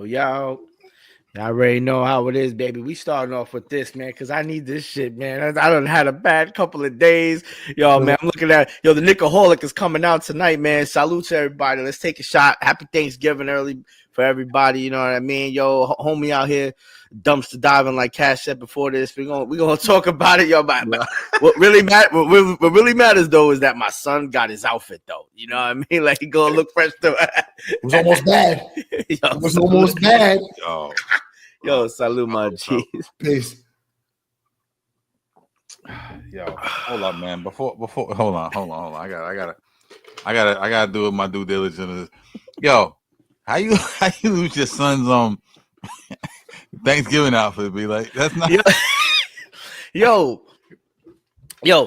yo. I already know how it is, baby. We starting off with this, man, because I need this shit, man. I done had a bad couple of days. Yo, man, I'm looking at, the Nicaholic is coming out tonight, man. Salute to everybody. Let's take a shot. Happy Thanksgiving early for everybody. You know what I mean? Yo, homie out here dumpster diving like Cash said before this. We're gonna talk about it, yo. But what really matters though is that my son got his outfit though. You know what I mean? Like he gonna look fresh too. It was almost bad. It was almost bad. Yo, salute my G's. Peace. Yo, hold up, man. Before hold on. I gotta do my due diligence. Yo, how you lose your son's Thanksgiving outfit? Be like, that's not yo.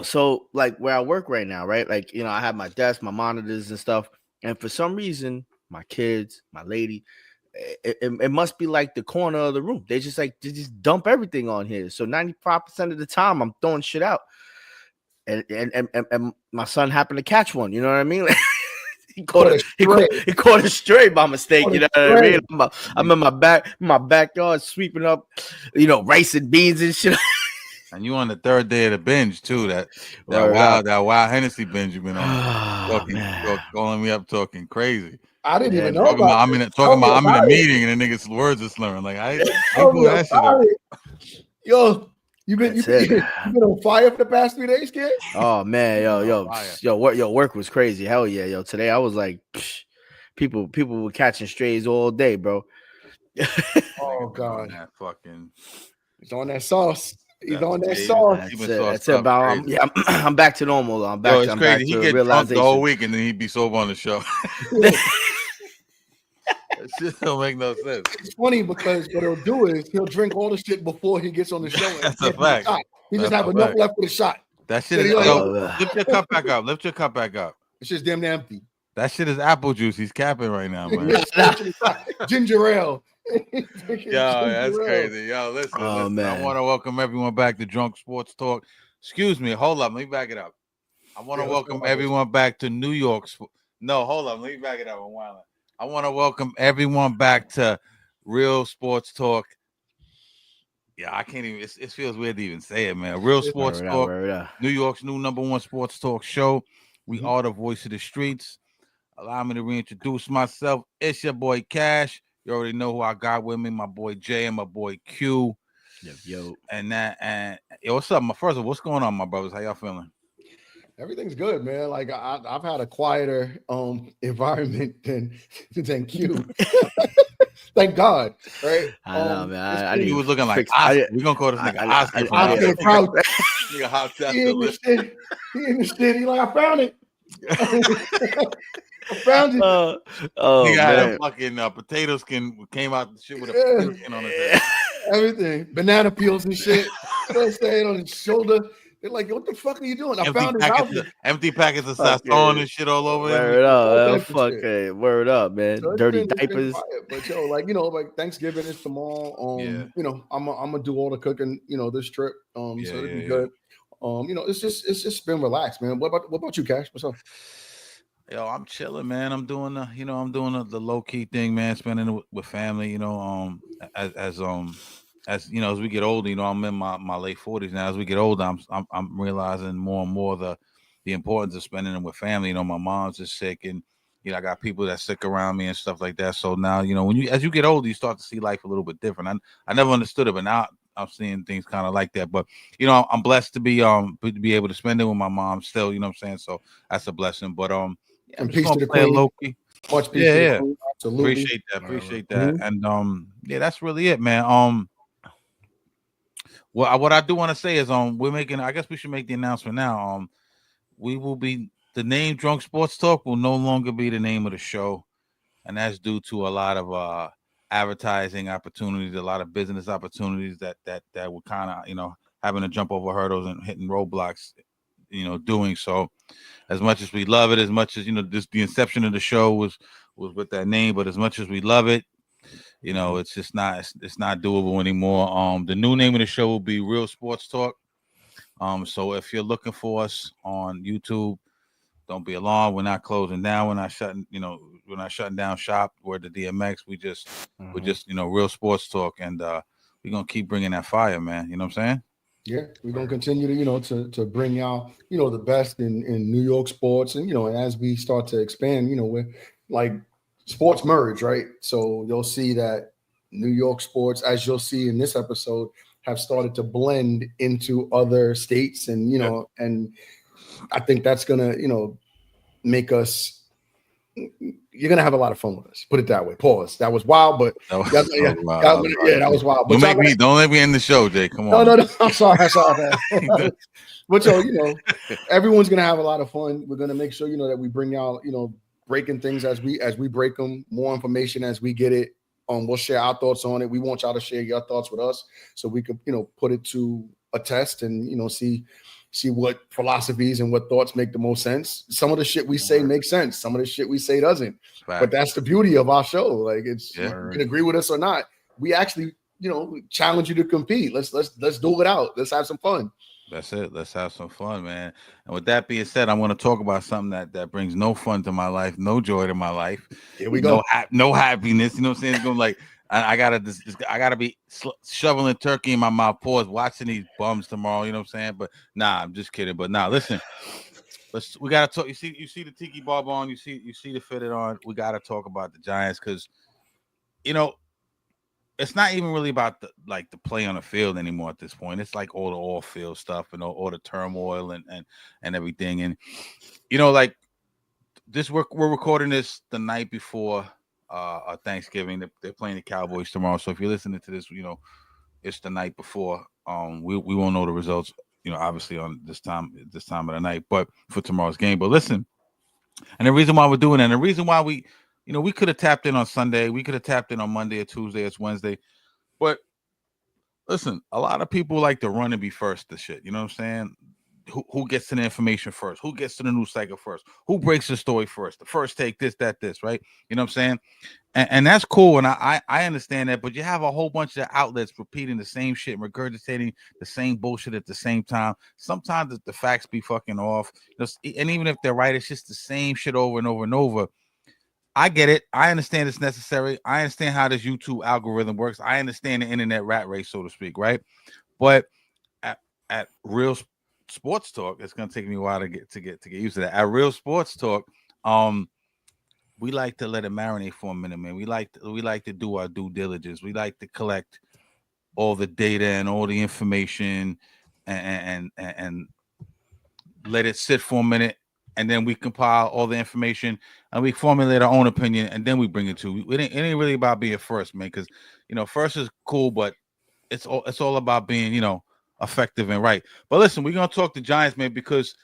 So like where I work right now, right? Like, I have my desk, my monitors and stuff, and for some reason, my kids, my lady, it must be like the corner of the room. They just dump everything on here. So 95% of the time I'm throwing shit out. And my son happened to catch one, you know what I mean? he caught it straight by mistake, you know what I mean? I'm in my backyard sweeping up, rice and beans and shit. And you on the third day of the binge too. That wild Hennessy binge you've been on. Calling me up talking crazy. I didn't even know about I'm in a meeting and the niggas' words are slurring. Like I pull that shit up. Yo, you been on fire for the past 3 days, kid? Oh man, work was crazy. Hell yeah, yo. Today I was like, people were catching strays all day, bro. Oh god, that fucking. He's on that sauce. He's on that sauce. That's it. About I'm back to normal. I'm back. It's crazy. He get drunk the whole week and then he'd be sober on the show. That shit don't make no sense. It's funny because what he'll do is he'll drink all the shit before he gets on the show. That's a fact. He just have enough left for the shot. That shit is lift your cup back up. Lift your cup back up. It's just damn empty. That shit is apple juice. He's capping right now, man. Ginger ale. Yo, that's crazy. Yo, listen. Man. I want to welcome everyone back to Drunk Sports Talk. Excuse me. Hold up. Let me back it up. I want to welcome everyone back to New York. No, hold up. Let me back it up. I want to welcome everyone back to Real Sports Talk. Yeah, I can't even. It feels weird to even say it, man. Real Sports Talk. New York's new #1 sports talk show. We are the voice of the streets. Allow me to reintroduce myself. It's your boy Cash. You already know who I got with me, my boy Jay and my boy Q. Yo. And what's up? First of all, what's going on, my brothers? How y'all feeling? Everything's good, man. Like I've had a quieter environment than Q. Thank God, right? I know, man. He was looking like Oscar. We're gonna call this nigga Oscar. Nigga hopped out the list. He in the shit. He like, I found it. I found it. Nigga had a fucking potato skin, came out the shit with a potato skin on his head. Everything. Banana peels and shit. You know what I'm saying? On his shoulder. They're like, what the fuck are you doing? I found his empty packets of Saquon and shit all over. Word up, man. So dirty diapers. But yo, like Thanksgiving is tomorrow. I'm gonna do all the cooking, this trip. So it'll be good. It's just been relaxed, man. What about you, Cash? What's up? Yo, I'm chilling, man. I'm doing the low key thing, man. Spending it with family, as we get older, I'm in my late 40s now. As we get older, I'm realizing more and more the importance of spending it with family. My mom's just sick, and I got people that sick around me and stuff like that. So now, as you get older, you start to see life a little bit different. I never understood it, but now I'm seeing things kind of like that. But I'm blessed to be able to spend it with my mom still. You know what I'm saying? So that's a blessing. But and peace to the queen. Low-key. Much peace to the queen. Absolutely. Appreciate that. And that's really it, man. What I do want to say is we're making. I guess we should make the announcement now. We will be the name Drunk Sports Talk will no longer be the name of the show, and that's due to a lot of advertising opportunities, a lot of business opportunities that were kind of having to jump over hurdles and hitting roadblocks, doing so. As much as we love it, as much as the inception of the show was with that name, but as much as we love it, it's just not doable anymore. The new name of the show will be Real Sports Talk. So if you're looking for us on YouTube, Don't be alarmed. We're not closing down. We're not shutting down shop. We're the DMX. We're just real sports talk, and we're gonna keep bringing that fire, man. You know what I'm saying? Yeah, we're gonna continue to to bring out the best in New York sports, and and as we start to expand, we're like sports merge, right? So you'll see that New York sports, as you'll see in this episode, have started to blend into other states, and and I think that's gonna make us. You're gonna have a lot of fun with us. Put it that way. Pause. That was wild, but that was wild. But don't let me end the show, Jay. Come on. No. I'm sorry, man. But everyone's gonna have a lot of fun. We're gonna make sure that we bring out breaking things as we break them. More information as we get it. We'll share our thoughts on it. We want y'all to share your thoughts with us so we could put it to a test and see what philosophies and what thoughts make the most sense. Some of the shit we say makes sense. Some of the shit we say doesn't. Right. But that's the beauty of our show. Like you can agree with us or not. We actually, challenge you to compete. Let's do it out. Let's have some fun. That's it. Let's have some fun, man. And with that being said, I want to talk about something that brings no fun to my life, no joy to my life. Here we go. No happiness. You know what I'm saying? It's going like I gotta be shoveling turkey in my mouth, pause, watching these bums tomorrow. You know what I'm saying? But I'm just kidding. But listen, we gotta talk. You see the tiki barb on. You see the fitted on. We gotta talk about the Giants because it's not even really about the play on the field anymore at this point. It's like all the off field stuff and all the turmoil and everything. And like this, we're recording this the night before Thanksgiving. They're playing the Cowboys tomorrow. So if you're listening to this, it's the night before. We won't know the results, obviously on this time of the night, but for tomorrow's game. But listen, and the reason why we're doing that, and the reason why we could have tapped in on Sunday, we could have tapped in on Monday or Tuesday, it's Wednesday. But listen, a lot of people like to run and be first to shit. You know what I'm saying? Who gets to the information first? Who gets to the news cycle first? Who breaks the story first? The first take, this, right? You know what I'm saying? And that's cool. And I understand that. But you have a whole bunch of outlets repeating the same shit, regurgitating the same bullshit at the same time. Sometimes the facts be fucking off. And even if they're right, it's just the same shit over and over and over. I get it. I understand it's necessary. I understand how this YouTube algorithm works. I understand the internet rat race, so to speak, right? But at real sports talk, it's gonna take me a while to get used to that. At real sports talk, we like to let it marinate for a minute, man. We like to do our due diligence. We like to collect all the data and all the information and let it sit for a minute, and then we compile all the information and we formulate our own opinion, and then we bring it to. It ain't really about being first, man, because first is cool, but it's all about being effective and right. But listen, we're gonna talk to Giants, man, because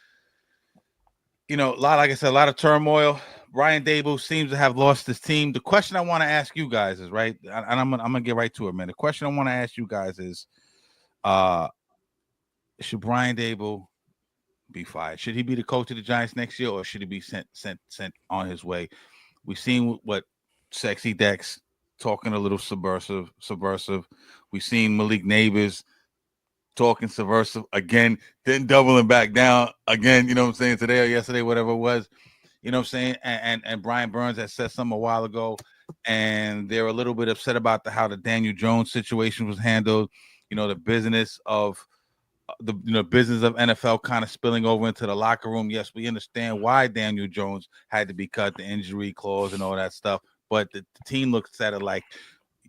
like I said, a lot of turmoil. Brian Dabol seems to have lost his team. The question I want to ask you guys is, right, and I'm gonna get right to it, man. The question I want to ask you guys is, should Brian Dabol be fired? Should he be the coach of the Giants next year, or should he be sent on his way? We've seen what Sexy Dex talking a little subversive. We've seen Malik Neighbors talking subversive again, then doubling back down again, you know what I'm saying, today or yesterday, whatever it was, you know what I'm saying, and Brian Burns had said something a while ago, and they're a little bit upset about how the Daniel Jones situation was handled, the business of business of NFL kind of spilling over into the locker room. Yes, we understand why Daniel Jones had to be cut, the injury clause and all that stuff, but the team looks at it like,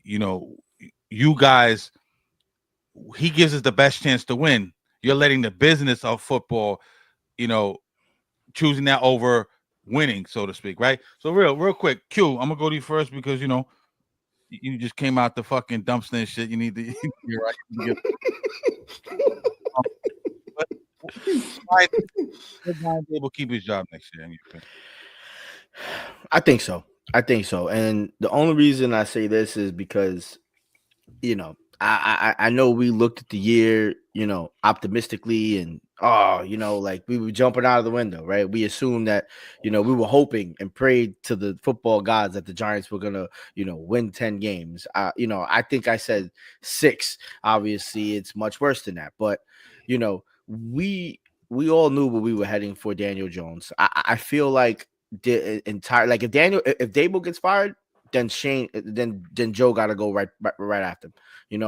you guys, he gives us the best chance to win. You're letting the business of football, choosing that over winning, so to speak, right? So real quick, Q, I'm gonna go to you first because you just came out the fucking dumpster and shit. You need to you're right. Brian Dabol keep his job next year. I think so. And the only reason I say this is because, I know we looked at the year, optimistically and, like we were jumping out of the window, right? We assumed that, we were hoping and prayed to the football gods that the Giants were going to, win 10 games. I think I said 6. Obviously, it's much worse than that. But, we we all knew what we were heading for Daniel Jones. I feel like the entire like if Dabol gets fired, then then Joe got to go right after him,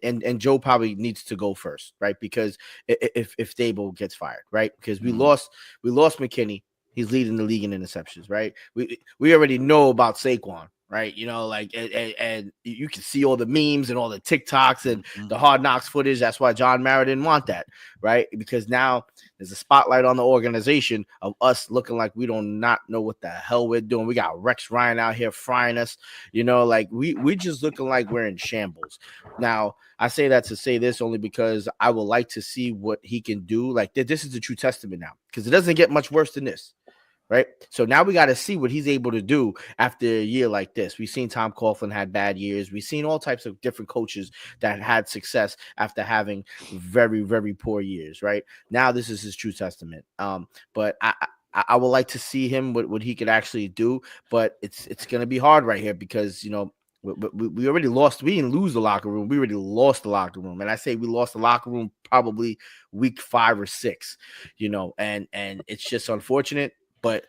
and Joe probably needs to go first, right? Because if Dabol gets fired, right? Because we lost McKinney. He's leading the league in interceptions, right? We already know about Saquon, right? And you can see all the memes and all the TikToks and the Hard Knocks footage. That's why John Mara didn't want that, right? Because now there's a spotlight on the organization of us looking like we do not know what the hell we're doing. We got Rex Ryan out here frying us, like we just looking like we're in shambles. Now, I say that to say this only because I would like to see what he can do. Like this is the true testament now, because it doesn't get much worse than this. Right. So now we got to see what he's able to do after a year like this. We've seen Tom Coughlin had bad years. We've seen all types of different coaches that had success after having very, very poor years. Right now, this is his true testament. But I would like to see him what he could actually do. But it's going to be hard right here because, we already lost. We didn't lose the locker room. We already lost the locker room. And I say we lost the locker room probably week 5 or 6, and it's just unfortunate. But,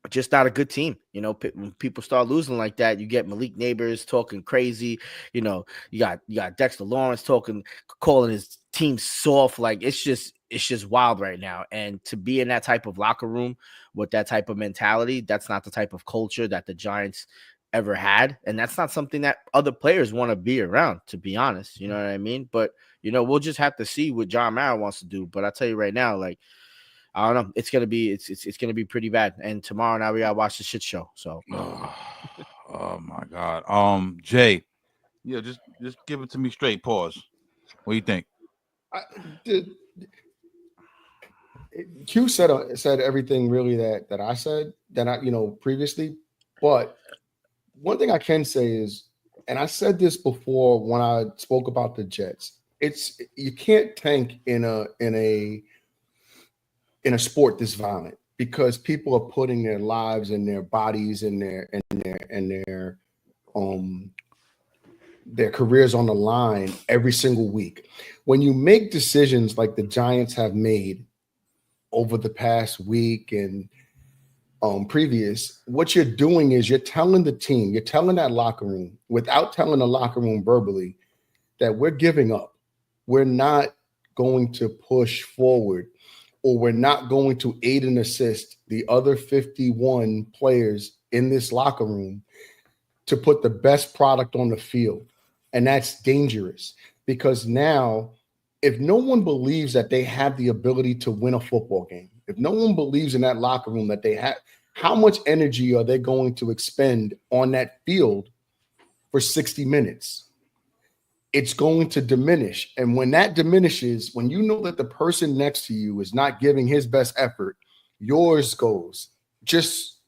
just not a good team. When people start losing like that, you get Malik Neighbors talking crazy. You got Dexter Lawrence calling his team soft. Like it's just wild right now. And to be in that type of locker room with that type of mentality, that's not the type of culture that the Giants ever had. And that's not something that other players want to be around, to be honest. You know what I mean? But, we'll just have to see what John Mara wants to do. But I'll tell you right now, like, I don't know. It's gonna be pretty bad. And tomorrow now we gotta watch the shit show. So oh my God. Jay, yeah, just give it to me straight. Pause. What do you think? Q said everything really that I said that I previously. But one thing I can say is, and I said this before when I spoke about the Jets, you can't tank in a sport this violent because people are putting their lives and their bodies and their careers on the line every single week. When you make decisions like the Giants have made over the past week and previous, what you're doing is you're telling the team, you're telling that locker room without telling the locker room verbally that we're giving up. We're not going to push forward, or we're not going to aid and assist the other 51 players in this locker room to put the best product on the field. And that's dangerous because now if no one believes that they have the ability to win a football game, if no one believes in that locker room that they have, how much energy are they going to expend on that field for 60 minutes? It's going to diminish. And when that diminishes, when you know that the person next to you is not giving his best effort, yours goes, just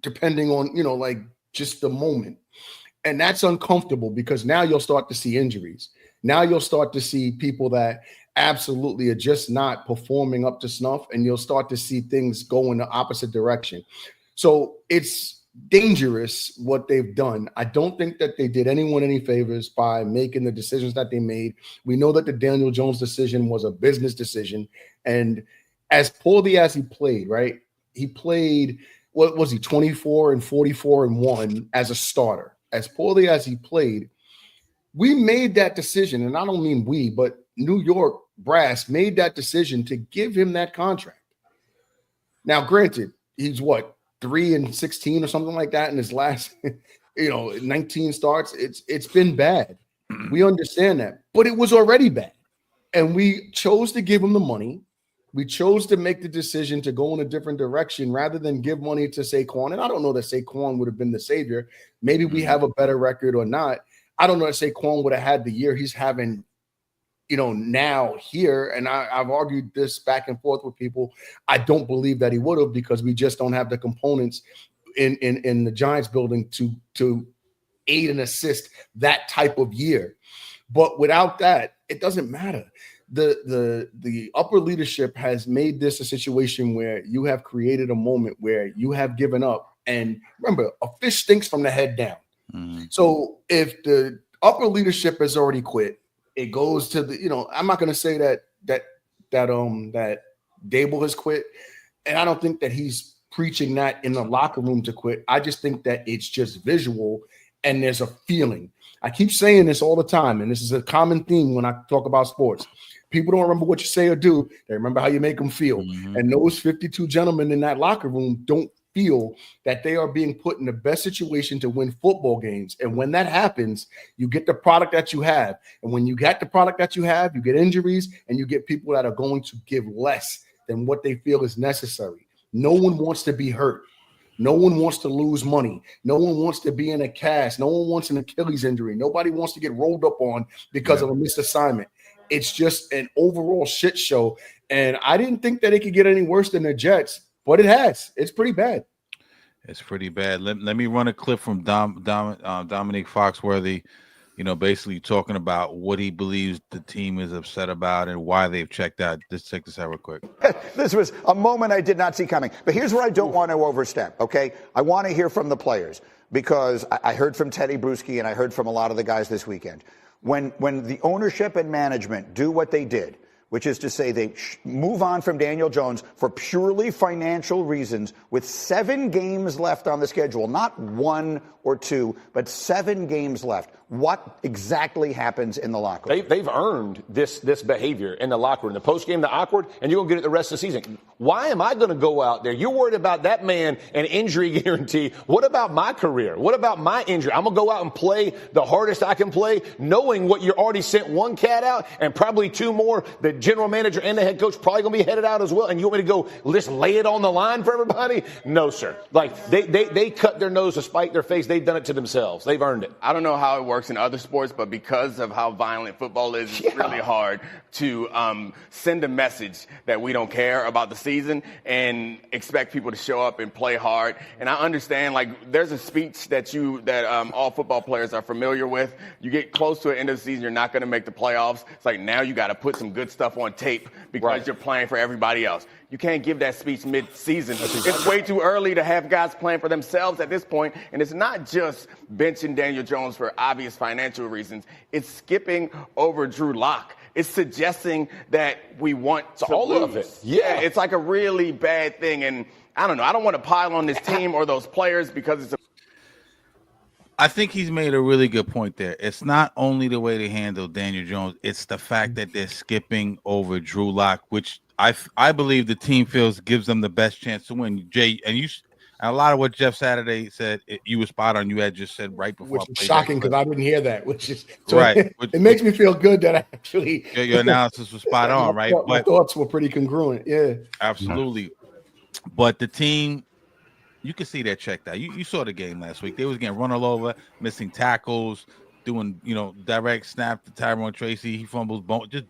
depending on, like just the moment. And that's uncomfortable because now you'll start to see injuries. Now you'll start to see people that absolutely are just not performing up to snuff, and you'll start to see things go in the opposite direction. So it's dangerous what they've done. I don't think that they did anyone any favors by making the decisions that they made. We know that the Daniel Jones decision was a business decision, and as poorly as he played, right? He played, what was he, 24 and 44 and 1 as a starter. As poorly as he played, we made that decision, and I don't mean we, but New York brass made that decision to give him that contract. Now, granted, he's 3-16 or something like that in his last, 19 starts. It's been bad. We understand that, but it was already bad. And we chose to give him the money. We chose to make the decision to go in a different direction rather than give money to Saquon. And I don't know that Saquon would have been the savior. Maybe we have a better record or not. I don't know if Saquon would have had the year he's having, now here. And I've argued this back and forth with people. I don't believe that he would have because we just don't have the components in the Giants building to aid and assist that type of year. But without that, it doesn't matter. The upper leadership has made this a situation where you have created a moment where you have given up. And remember, a fish stinks from the head down. Mm-hmm. So if the upper leadership has already quit, it goes to the, I'm not going to say that that Dabol has quit, and I don't think that he's preaching that in the locker room to quit. I just think that it's just visual and there's a feeling. I keep saying this all the time, and this is a common theme when I talk about sports. People don't remember what you say or do. They remember how you make them feel. Mm-hmm. And those 52 gentlemen in that locker room don't feel that they are being put in the best situation to win football games. And when that happens, you get the product that you have. And when you get the product that you have, you get injuries and you get people that are going to give less than what they feel is necessary. No one wants to be hurt. No one wants to lose money. No one wants to be in a cast. No one wants an Achilles injury. Nobody wants to get rolled up on because of a missed assignment. It's just an overall shit show. And I didn't think that it could get any worse than the Jets, but it has. It's pretty bad. It's pretty bad. Let me run a clip from Dominic Foxworthy, basically talking about what he believes the team is upset about and why they've checked out. Just check this out real quick. This was a moment I did not see coming. But here's where I don't want to overstep, okay? I want to hear from the players because I heard from Teddy Bruschi and I heard from a lot of the guys this weekend. When the ownership and management do what they did, which is to say they move on from Daniel Jones for purely financial reasons with 7 games left on the schedule, not 1 or 2, but 7 games left. What exactly happens in the locker room? They've earned this behavior in the locker room. The postgame, the awkward, and you're going to get it the rest of the season. Why am I going to go out there? You're worried about that man and injury guarantee. What about my career? What about my injury? I'm going to go out and play the hardest I can play, knowing what you already sent 1 cat out and probably 2 more. The general manager and the head coach probably going to be headed out as well. And you want me to go just lay it on the line for everybody? No, sir. Like they cut their nose to spite their face. They've done it to themselves. They've earned it. I don't know how it works in other sports, but because of how violent football is, it's really hard to send a message that we don't care about the season and expect people to show up and play hard. And I understand, like, there's a speech that all football players are familiar with. You get close to the end of the season, you're not going to make the playoffs. It's like now you got to put some good stuff on tape because you're playing for everybody else. You can't give that speech mid-season. It's way too early to have guys playing for themselves at this point. And it's not just benching Daniel Jones for obvious financial reasons. It's skipping over Drew Lock. It's suggesting that we want to all lose. Of it. Yeah. It's like a really bad thing. And I don't know. I don't want to pile on this team or those players because it's I think he's made a really good point there. It's not only the way they handle Daniel Jones. It's the fact that they're skipping over Drew Lock, which I believe the team feels gives them the best chance to win. Jay, and a lot of what Jeff Saturday said, you were spot on. You had just said right before. Which is shocking because I didn't hear that. Which is right. It makes me feel good that I actually your analysis was spot on, right? My thoughts were pretty congruent. Yeah, absolutely. But the team, you can see that checked out. You saw the game last week. They was getting run all over, missing tackles, doing direct snap to Tyrone Tracy. He fumbles, just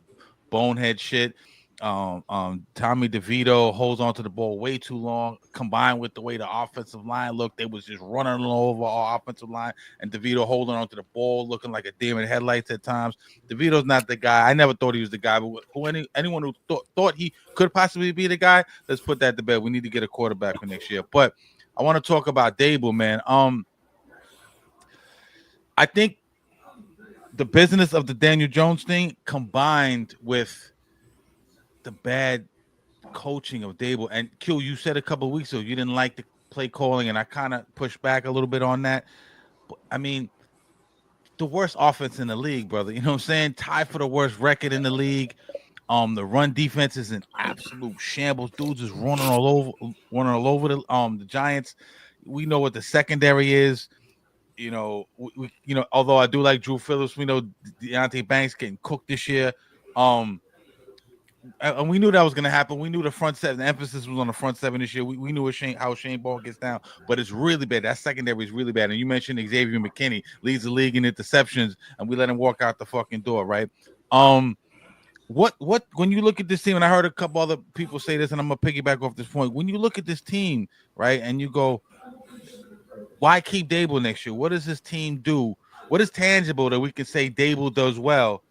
bonehead shit. Tommy DeVito holds onto the ball way too long, combined with the way the offensive line looked. They was just running over our offensive line, and DeVito holding onto the ball, looking like a deer in headlights at times. DeVito's not the guy. I never thought he was the guy, but anyone who thought he could possibly be the guy, let's put that to bed. We need to get a quarterback for next year. But I want to talk about Dabol, man. I think the business of the Daniel Jones thing combined with the bad coaching of Dabol, and Q, you said a couple of weeks ago you didn't like the play calling, and I kind of pushed back a little bit on that. But, I mean, the worst offense in the league, brother. You know what I'm saying? Tied for the worst record in the league. The run defense is an absolute shambles. Dudes is running all over the Giants. We know what the secondary is. Although I do like Drew Phillips, we know Deontay Banks getting cooked this year. And we knew that was going to happen. We knew the front seven. The emphasis was on the front seven this year. We knew how Shane Ball gets down, but it's really bad. That secondary is really bad. And you mentioned Xavier McKinney leads the league in interceptions, and we let him walk out the fucking door, right? What when you look at this team, and I heard a couple other people say this, and I'm gonna piggyback off this point. When you look at this team, right, and you go, why keep Dabol next year? What does this team do? What is tangible that we can say Dabol does well?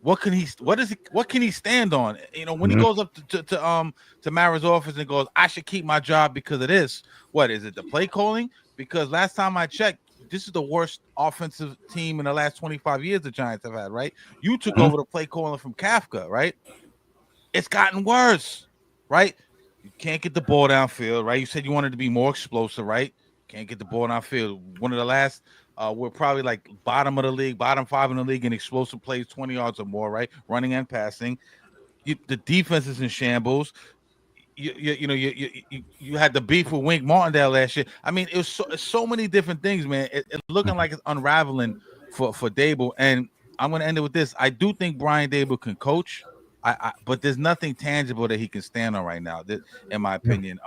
What can he stand on? When he goes up to Mara's office and goes, I should keep my job because of this. What is it? The play calling? Because last time I checked, this is the worst offensive team in the last 25 years the Giants have had, right? You took over the play calling from Kafka, right? it's gotten worse, right? You can't get the ball downfield, right? You said you wanted to be more explosive, right? Can't get the ball downfield. One of the last, we're probably like bottom of the league, bottom 5 in the league in explosive plays, 20 yards or more, right? Running and passing. The defense is in shambles. You had the beef with Wink Martindale last year. I mean, it was so many different things, man. It's looking like it's unraveling for Dabol. And I'm going to end it with this. I do think Brian Dabol can coach. But there's nothing tangible that he can stand on right now, in my opinion.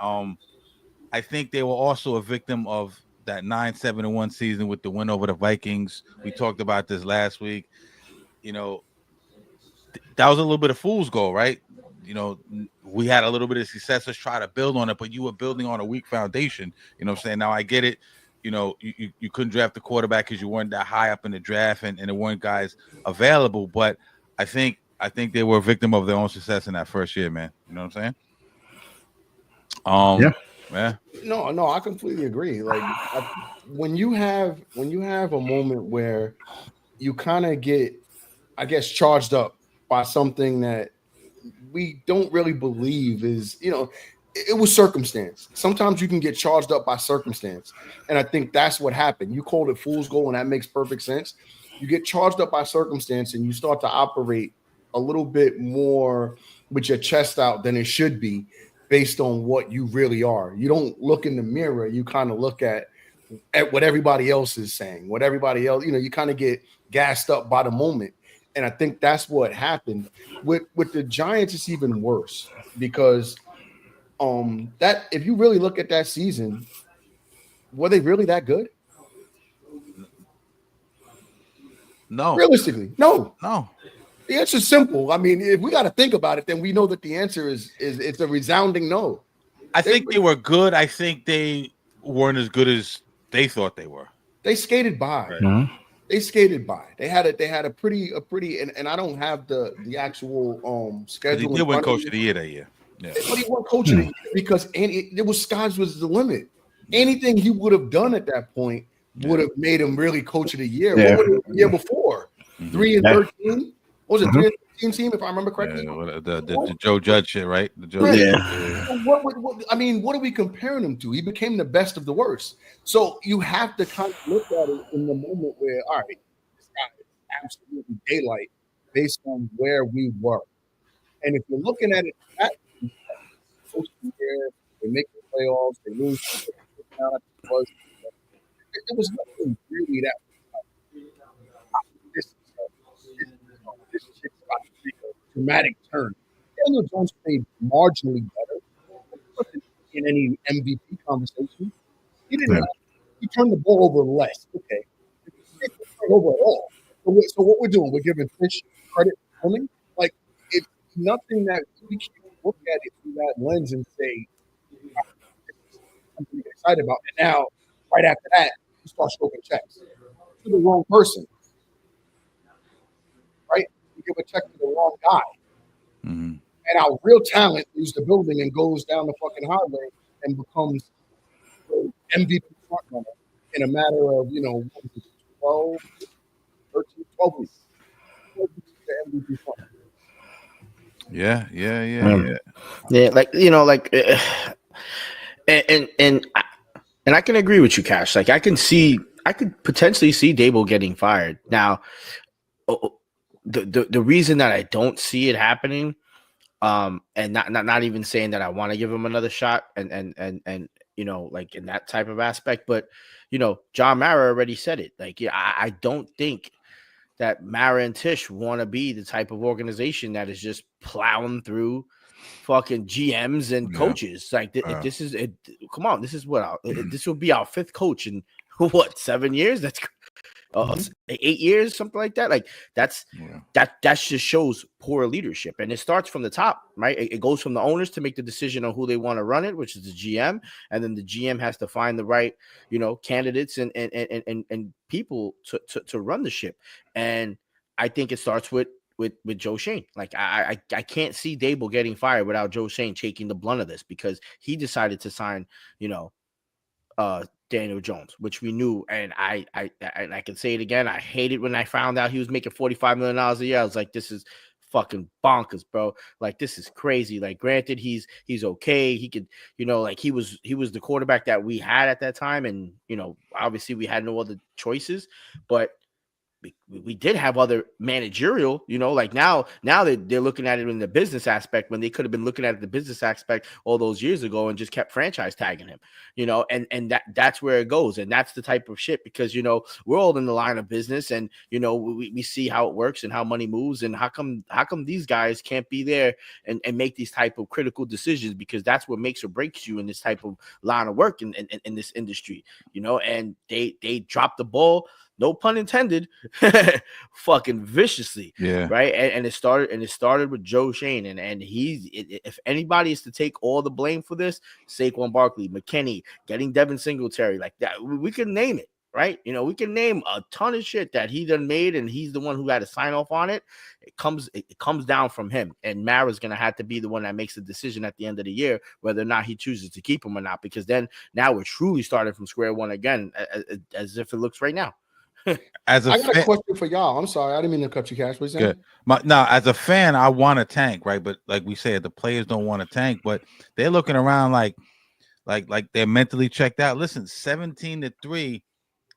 I think they were also a victim of that 9-7-1 season with the win over the Vikings. We talked about this last week. You know, that was a little bit of fool's gold, right? You know, we had a little bit of success. Let's try to build on it, but you were building on a weak foundation. You know what I'm saying? Now I get it. You know, you couldn't draft the quarterback because you weren't that high up in the draft and there weren't guys available. But I think they were a victim of their own success in that first year, man. You know what I'm saying? Yeah. No, I completely agree. Like when you have a moment where you kind of get, I guess, charged up by something that we don't really believe is, it was circumstance. Sometimes you can get charged up by circumstance. And I think that's what happened. You called it fool's gold, and that makes perfect sense. You get charged up by circumstance and you start to operate a little bit more with your chest out than it should be based on what you really are. You don't look in the mirror. You kind of look at what everybody else is saying, what everybody else, you kind of get gassed up by the moment. And I think that's what happened with the Giants. It's even worse because that if you really look at that season, were they really that good? No. Realistically, no. The answer's simple. I mean, if we got to think about it, then we know that the answer is it's a resounding no. I think they were good. I think they weren't as good as they thought they were. They skated by. Right. Mm-hmm. They skated by. They had a pretty and I don't have the actual schedule. He did win coach of the year that year. Yeah. But he won coach of the year because it was sky's was the limit. Anything he would have done at that point would have made him really coach of the year. Yeah. What was the year before? 3-13? What was it 3-13 team, if I remember correctly? Yeah, the Joe Judge shit, right? The Joe What are we comparing him to? He became the best of the worst. So you have to kind of look at it in the moment where, all right, this guy is absolutely daylight based on where we were. And if you're looking at it, they make the playoffs, they lose. It was nothing really that. This chick's about to take a dramatic turn. Daniel Jones played marginally better. He wasn't in any MVP conversation. He didn't. He turned the ball over less. Okay, he didn't turn over at all. So what we're doing, we're giving Fish credit for coming. Like it's nothing that we can look at it through that lens and say something to get excited about. And now, right after that, you start stroking checks to the wrong person. Right? You give a check to the wrong guy. Mm-hmm. And our real talent leaves the building and goes down the fucking highway and becomes the MVP frontrunner in a matter of, 12 weeks. 12 weeks to MVP frontrunner. Yeah. And I can agree with you, Cash. Like I could potentially see Dabol getting fired. Now, the reason that I don't see it happening, and not even saying that I want to give him another shot, and like in that type of aspect, but John Mara already said it. Like, I don't think that Mara and Tisch want to be the type of organization that is just plowing through fucking GMs and coaches. Like if this is it, come on, this is what this will be our fifth coach in 7 years? That's 8 years, something like that. Like that just shows poor leadership, and it starts from the top, right? It goes from the owners to make the decision on who they want to run it, which is the GM, and then the GM has to find the right, candidates and people to run the ship. And I think it starts with Joe Schoen. Like I can't see Dabol getting fired without Joe Schoen taking the blunt of this, because he decided to sign, Daniel Jones, which we knew, and I can say it again. I hated when I found out he was making $45 million a year. I was like, this is fucking bonkers, bro. Like, this is crazy. Like, granted, he's okay. He could, like, he was the quarterback that we had at that time, and obviously we had no other choices, but we did have other managerial, like now they're looking at it in the business aspect when they could have been looking at it the business aspect all those years ago and just kept franchise tagging him, and that's where it goes. And that's the type of shit, because, we're all in the line of business, and, we see how it works and how money moves, and how come these guys can't be there and make these type of critical decisions, because that's what makes or breaks you in this type of line of work in this industry, and they dropped the ball, no pun intended, fucking viciously. Yeah. Right. And it started with Joe Shane. And if anybody is to take all the blame for this, Saquon Barkley, McKinney, getting Devin Singletary, like that, we can name it. Right. We can name a ton of shit that he done made, and he's the one who had to sign off on it. It comes down from him. And Mara's going to have to be the one that makes the decision at the end of the year, whether or not he chooses to keep him or not, because then now we're truly starting from square one again, as if it looks right now. I got a question for y'all. I'm sorry, I didn't mean to cut you, Cash. What you saying? Now, as a fan, I want to tank, right? But like we said, the players don't want to tank, but they're looking around like they're mentally checked out. Listen, 17-3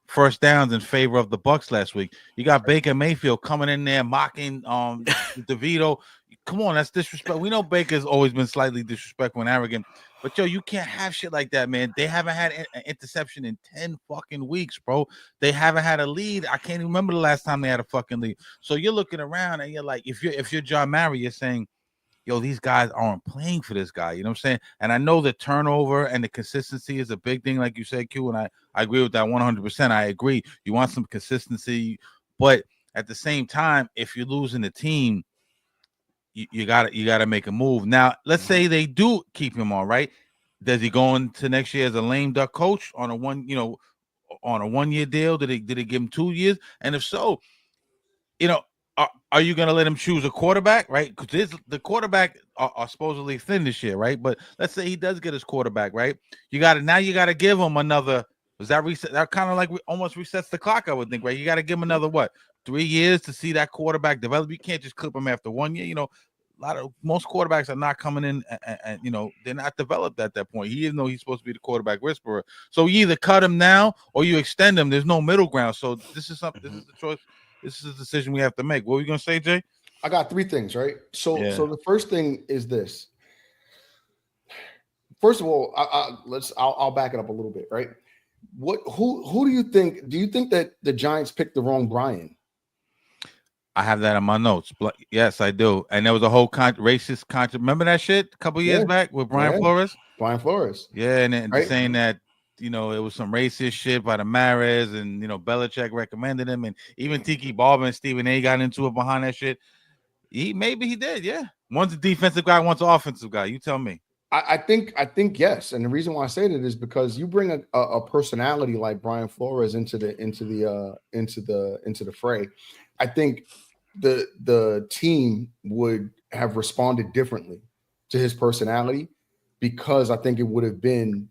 first downs in favor of the Bucs last week. You got Baker Mayfield coming in there mocking DeVito. Come on, that's disrespect. We know Baker's always been slightly disrespectful and arrogant, but you can't have shit like that, man. They haven't had an interception in 10 fucking weeks, bro. They haven't had a lead. I can't even remember the last time they had a fucking lead. So you're looking around and you're like, if you're John Mara, you're saying, these guys aren't playing for this guy. You know what I'm saying? And I know the turnover and the consistency is a big thing, like you said, Q, and I agree with that 100%. I agree. You want some consistency, but at the same time, if you're losing the team, you gotta make a move. Now, let's say they do keep him on, right? Does he go into next year as a lame duck coach on a 1 year deal? Did they give him 2 years? And if so, are you going to let him choose a quarterback, right? Because the quarterback are supposedly thin this year, right? But let's say he does get his quarterback, right? You got to give him another. Does that reset? That kind of like almost resets the clock, I would think, right? You got to give him another 3 years to see that quarterback develop. You can't just clip him after 1 year. Most quarterbacks are not coming in and they're not developed at that point. Even though he's supposed to be the quarterback whisperer. So you either cut him now or you extend him. There's no middle ground. So this is something. This is the choice. This is a decision we have to make. What were you gonna say, Jay? I got 3 things, right? So the first thing is this. First of all, I'll back it up a little bit, right? Who do you think? Do you think that the Giants picked the wrong Brian? I have that in my notes. Yes, I do. And there was a whole racist controversy. Remember that shit a couple years back with Brian Flores? Brian Flores. Yeah, and right? Saying that it was some racist shit by the Maras, and Belichick recommended him, and even Tiki Barber and Stephen A got into it behind that shit. Maybe he did, yeah. One's a defensive guy, one's an offensive guy. You tell me. I think yes, and the reason why I say that is because you bring a personality like Brian Flores into the fray. I think the team would have responded differently to his personality, because I think it would have been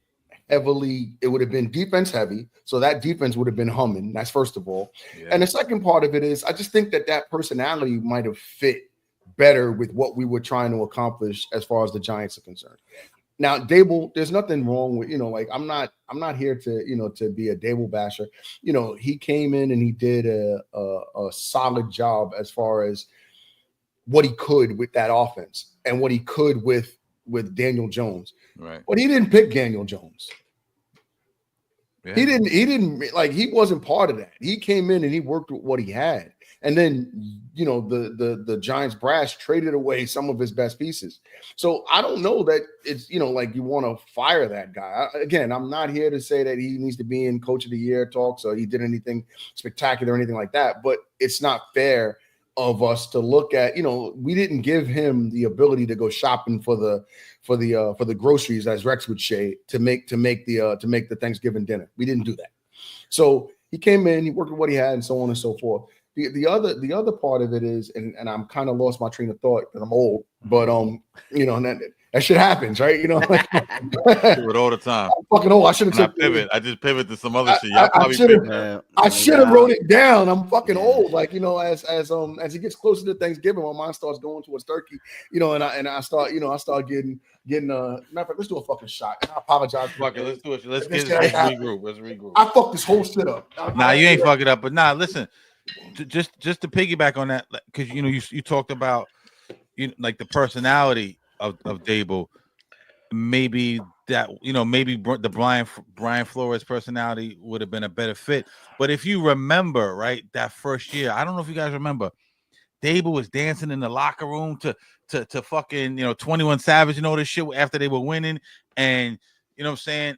defense heavy. So that defense would have been humming. That's first of all. Yeah. And the second part of it is I just think that personality might have fit better with what we were trying to accomplish as far as the Giants are concerned. Now, Dabol, there's nothing wrong with, I'm not here to be a Dabol basher. He came in and he did a solid job as far as what he could with that offense and what he could with Daniel Jones. Right. But he didn't pick Daniel Jones. Yeah. He didn't like, he wasn't part of that. He came in and he worked with what he had. And then, the Giants brass traded away some of his best pieces. So I don't know that it's, like you want to fire that guy. Again, I'm not here to say that he needs to be in Coach of the Year talks or he did anything spectacular or anything like that. But it's not fair of us to look at, we didn't give him the ability to go shopping for the groceries, as Rex would say, to make the Thanksgiving dinner. We didn't do that. So he came in, he worked with what he had, and so on and so forth. The other part of it is, and I'm kind of lost my train of thought because I'm old, but That shit happens, right? You know, like, do it all the time. I'm fucking old. I should have Pivot. I just pivot to some other shit. Y'all probably I should have wrote it down. I'm fucking old. Like, you know, as it gets closer to Thanksgiving, my mind starts going towards turkey. You know, and I start getting matter of fact, let's do a fucking shot. And I apologize. Fuck it, let's do it. Let's regroup. Let's regroup. I fucked this whole shit up. Nah, you ain't fuck it up. But nah, listen, just to piggyback on that, because you know you talked about like the personality of Dabol. Maybe that maybe the Brian Flores personality would have been a better fit. But if you remember, right, that first year, I don't know if you guys remember, Dabol was dancing in the locker room to fucking 21 Savage and all this shit after they were winning, and you know what I'm saying,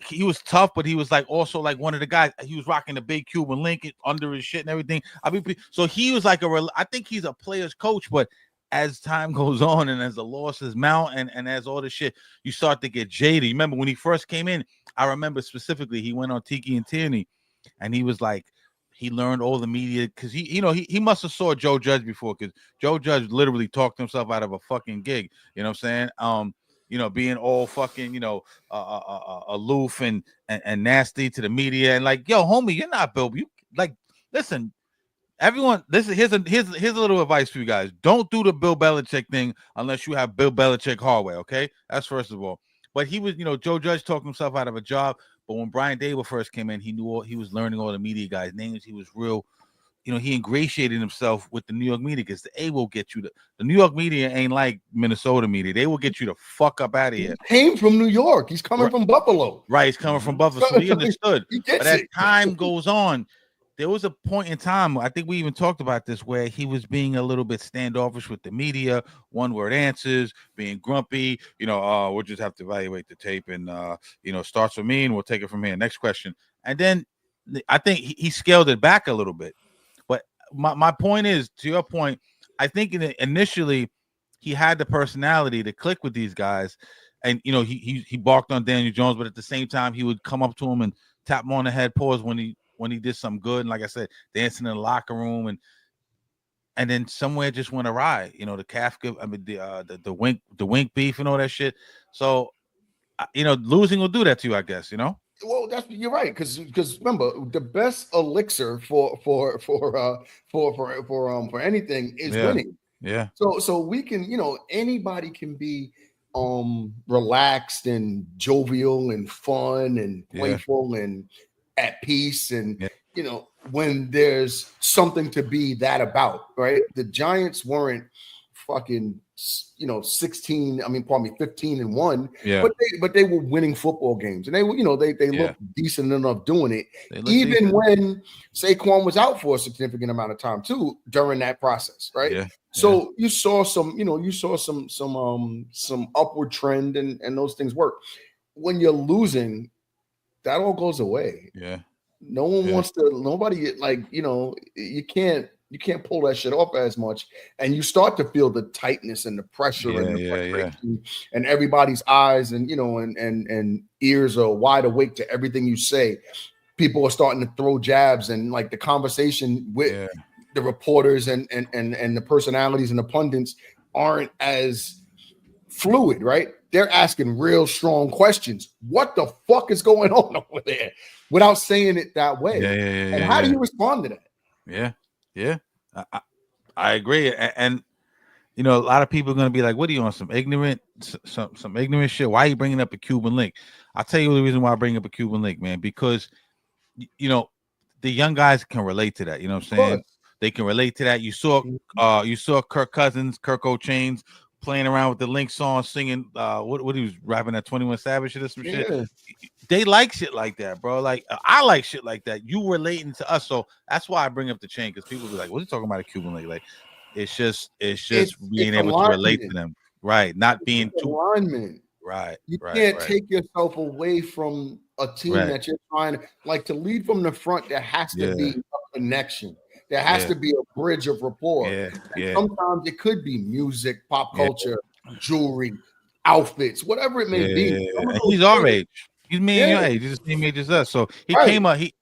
he was tough, but he was like also like one of the guys. He was rocking the big Cuban link under his shit and everything. I mean, so he was like I think he's a player's coach, but as time goes on and as the losses mount and as all this shit, you start to get jaded. You remember when he first came in, I remember specifically he went on Tiki and Tierney and he was like, he learned all the media because he must have saw Joe Judge before, because Joe Judge literally talked himself out of a fucking gig. You know what I'm saying? Being all fucking, aloof and nasty to the media and like, yo, homie, you're not Bill. You like, listen, everyone, here's a little advice for you guys. Don't do the Bill Belichick thing unless you have Bill Belichick hardware, okay? That's first of all. But he was, Joe Judge talked himself out of a job. But when Brian Dabol first came in, he was learning all the media guys' names. He was real, he ingratiated himself with the New York media because they will get you the New York media ain't like Minnesota media. They will get you the fuck up out of here. He came from New York. He's coming from Buffalo. Right, he's coming from Buffalo. So he understood. But as time goes on, there was a point in time, I think we even talked about this, where he was being a little bit standoffish with the media, one-word answers, being grumpy. We'll just have to evaluate the tape and, starts with me and we'll take it from here. Next question. And then I think he scaled it back a little bit. But my point is, to your point, I think initially he had the personality to click with these guys. And, he barked on Daniel Jones, but at the same time, he would come up to him and tap him on the head, pause when he did something good, and like I said, dancing in the locker room, and then somewhere just went awry. The Kafka, the wink beef and all that shit. So, losing will do that to you, I guess. Well, you're right, because remember, the best elixir for anything is winning. Yeah. So we can, anybody can be relaxed and jovial and fun and playful and at peace, and when there's something to be that about, right? The Giants weren't fucking 15-1, but they were winning football games, and they were they looked decent enough doing it, even when Saquon was out for a significant amount of time too during that process, right? So you saw some upward trend, and those things work. When you're losing, that all goes away. No one wants to. Nobody you can't pull that shit off as much, and you start to feel the tightness and the pressure and the frustration, and everybody's eyes and and ears are wide awake to everything you say. People are starting to throw jabs, and like the conversation with the reporters and the personalities and the pundits aren't as fluid, right? They're asking real strong questions. What the fuck is going on over there? Without saying it that way. And how do you respond to that? I agree. And a lot of people are going to be like, what are you on, some ignorant shit? Why are you bringing up a Cuban link? I'll tell you the reason why I bring up a Cuban link, man, because the young guys can relate to that. You know what I'm saying? They can relate to that. You saw Kirk Cousins, Kirk O'Chains playing around with the Link song, singing what he was rapping at 21 Savage or some shit. They like shit like that, bro. Like I like shit like that. You relating to us, so that's why I bring up the chain, because people be like, "What are you talking about a Cuban link?" Like it's just being able to relate to them, right? Not being too alignment, right? You can't take yourself away from a team that you're trying to lead from the front. There has to be a connection. There has to be a bridge of rapport. Sometimes it could be music, pop culture, jewelry, outfits, whatever it may be. He's our age. He's me and your age. He's the same age as us. So he came up. He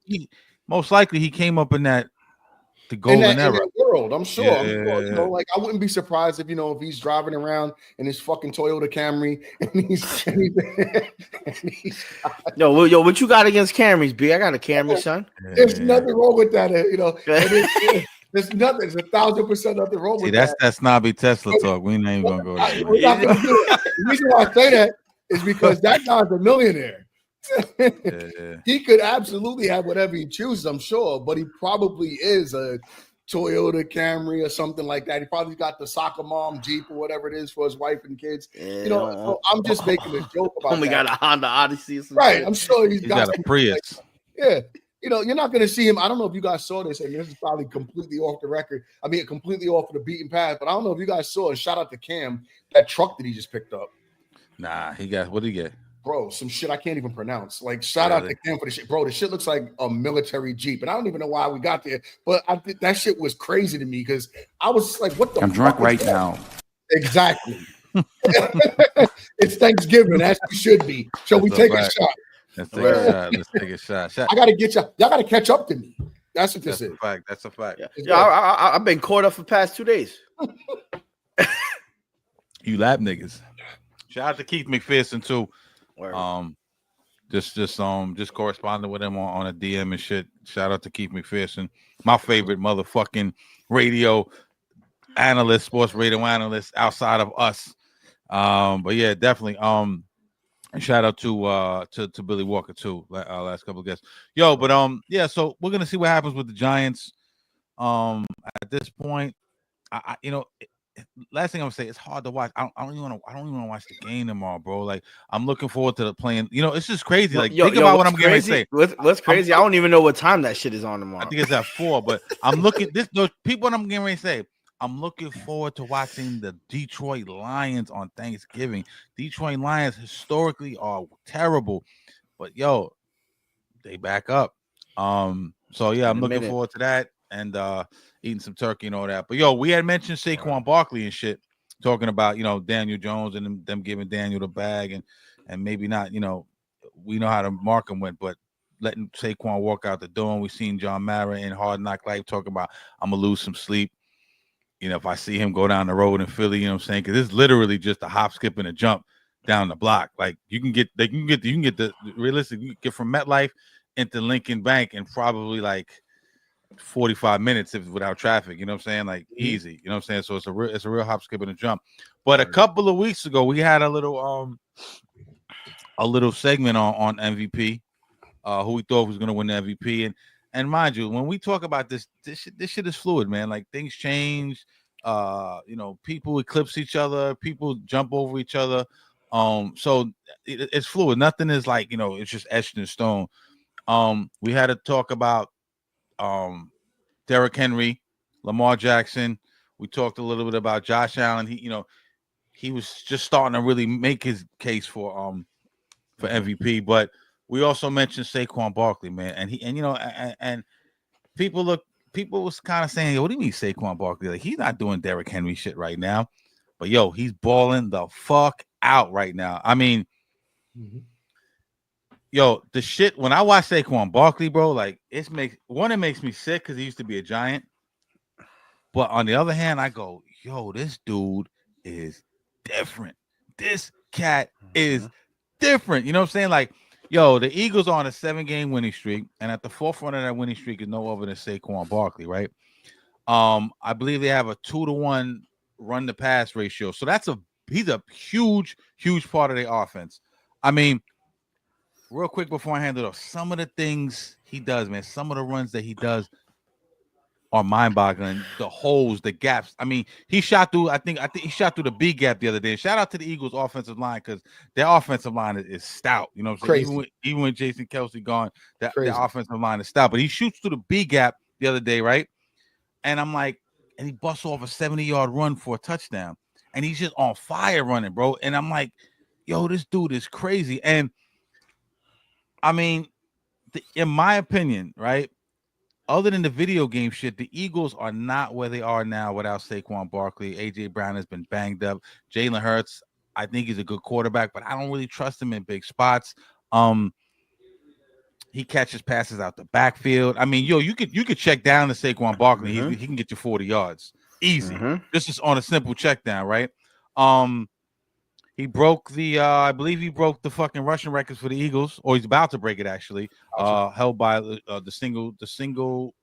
most likely he came up in that the golden era. world. I'm sure. Yeah. I'm sure. You know, like I wouldn't be surprised if if he's driving around in his fucking Toyota Camry and he's Yo, what you got against Camrys, B? I got a Camry, son. There's nothing wrong with that. There's nothing. There's 1,000% nothing wrong with that. That's snobby Tesla talk. We ain't even gonna go there. We're not gonna do it. The reason why I say that is because that guy's a millionaire. He could absolutely have whatever he chooses, I'm sure, but he probably is a Toyota Camry or something like that. He probably got the Saquon Jeep or whatever it is for his wife and kids. So I'm just making a joke about that. We got a Honda Odyssey or something. Right. I'm sure he's got a Prius. Yeah. You're not going to see him. I don't know if you guys saw this, and this is probably completely off the record. I mean, completely off of the beaten path, but I don't know if you guys saw it. Shout out to Cam, that truck that he just picked up. Nah, what did he get? Bro, some shit I can't even pronounce. Like, shout out to Cam for the shit. Bro, the shit looks like a military Jeep, and I don't even know why we got there, but that shit was crazy to me because I was like, what the I'm drunk right now. Exactly. It's Thanksgiving, as we should be. Shall we take a shot? Let's take a shot. Let's take a shot. I gotta get y'all gotta catch up to me. That's what this is. That's a fact. Yeah, I've been caught up for the past 2 days. You lap niggas. Shout out to Keith McPherson too. Just corresponding with him on a DM and shit. Shout out to Keith McPherson, my favorite motherfucking radio analyst, sports radio analyst outside of us. But yeah, definitely. And shout out to Billy Walker too. Last couple of guests. Yeah. So we're gonna see what happens with the Giants. At this point, last thing I'm gonna say, it's hard to watch. I don't even want to watch the game tomorrow, bro. Like I'm looking forward to the playing. It's just crazy. Like think about what I'm going to say. What's crazy? I don't even know what time that shit is on tomorrow. I think it's at 4. But I'm looking those people. What I'm getting ready to say. I'm looking forward to watching the Detroit Lions on Thanksgiving. Detroit Lions historically are terrible, but they back up. So yeah, I'm looking forward to that and eating some turkey and all that. But we had mentioned Saquon Barkley and shit, talking about Daniel Jones and them giving Daniel the bag and maybe not. We know how the market went, but letting Saquon walk out the door. And we seen John Mara in Hard Knock Life talking about I'm gonna lose some sleep. If I see him go down the road in Philly, you know what I'm saying? Because it's literally just a hop, skip, and a jump down the block. Like you can get from MetLife into Lincoln Bank in probably like 45 minutes without traffic. You know what I'm saying? Like easy. You know what I'm saying? So it's a real hop, skip, and a jump. But a couple of weeks ago, we had a little segment on MVP, who we thought was going to win the MVP, and mind you, when we talk about this shit is fluid, man. Like things change. People eclipse each other. People jump over each other. So it's fluid. Nothing is like, it's just etched in stone. We had to talk about Derrick Henry, Lamar Jackson. We talked a little bit about Josh Allen. He was just starting to really make his case for MVP, but we also mentioned Saquon Barkley, man, and people was kind of saying, what do you mean Saquon Barkley? Like he's not doing Derrick Henry shit right now, but he's balling the fuck out right now. I mean, the shit when I watch Saquon Barkley, bro, like it makes me sick because he used to be a Giant, but on the other hand, I go, this dude is different. This cat is different. You know what I'm saying? Like. The Eagles are on a 7-game winning streak, and at the forefront of that winning streak is no other than Saquon Barkley, right? I believe they have a 2-to-1 run to pass ratio. So he's a huge, huge part of their offense. I mean, real quick before I hand it off, some of the things he does, man, some of the runs that he does are mind-boggling. The holes, the gaps. I mean, he shot through. I think he shot through the B gap the other day. Shout out to the Eagles' offensive line because their offensive line is stout. You know what I'm saying? Even with Jason Kelce gone, their offensive line is stout. But he shoots through the B gap the other day, right? And I'm like, and he busts off a 70-yard run for a touchdown, and he's just on fire running, bro. And I'm like, this dude is crazy. And I mean, in my opinion, right? Other than the video game shit, the Eagles are not where they are now without Saquon Barkley. A.J. Brown has been banged up. Jalen Hurts, I think he's a good quarterback, but I don't really trust him in big spots. He catches passes out the backfield. I mean, you could check down to Saquon Barkley. He can get you 40 yards easy. Just on a simple check down, right? He broke the I believe he broke the fucking rushing records for the Eagles, or he's about to break it actually. Held by the single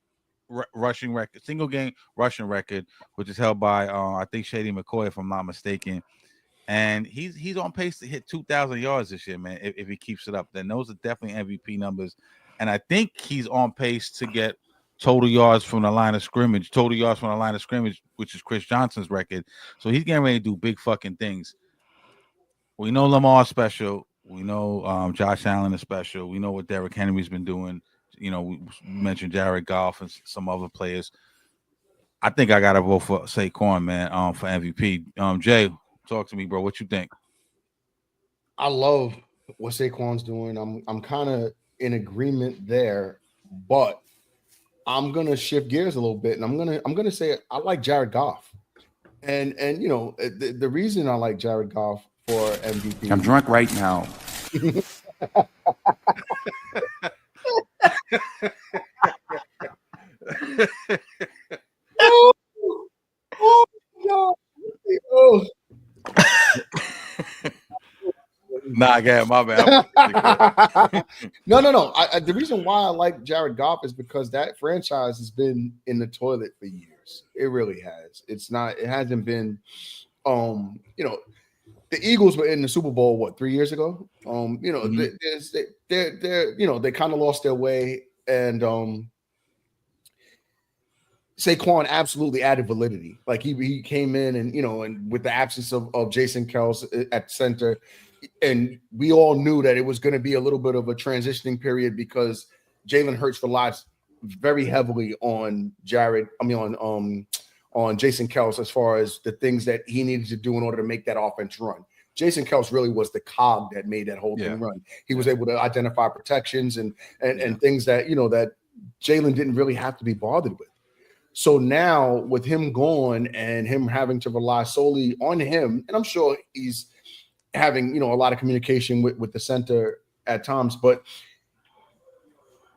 rushing record, single game rushing record, which is held by I think Shady McCoy, if I'm not mistaken. And he's on pace to hit 2,000 yards this year, man. If he keeps it up, then those are definitely MVP numbers. And I think he's on pace to get total yards from the line of scrimmage, which is Chris Johnson's record. So he's getting ready to do big fucking things. We know Lamar's special. We know Josh Allen is special. We know what Derrick Henry's been doing. You know, we mentioned Jared Goff and some other players. I think I gotta vote for Saquon, man, for MVP. Jay, talk to me, bro. What you think? I love what Saquon's doing. I'm kind of in agreement there, but I'm gonna shift gears a little bit, and I'm gonna say I like Jared Goff, and you know the reason I like Jared Goff for MVP. I'm drunk right now. Oh. Nah, I got my bad. No. The reason why I like Jared Goff is because that franchise has been in the toilet for years. It really has. It hasn't been, you know, the Eagles were in the Super Bowl, 3 years ago? You know, they're you know, they kind of lost their way, and Saquon absolutely added validity. Like he came in and, you know, and with the absence of Jason Kelce at center, and we all knew that it was going to be a little bit of a transitioning period because Jalen Hurts relies very heavily on on Jason Kelce as far as the things that he needed to do in order to make that offense run. Jason Kelce really was the cog that made that whole thing run. He was able to identify protections and things that, you know, that Jalen didn't really have to be bothered with. So now with him gone and him having to rely solely on him, and I'm sure he's having, you know, a lot of communication with the center at times, but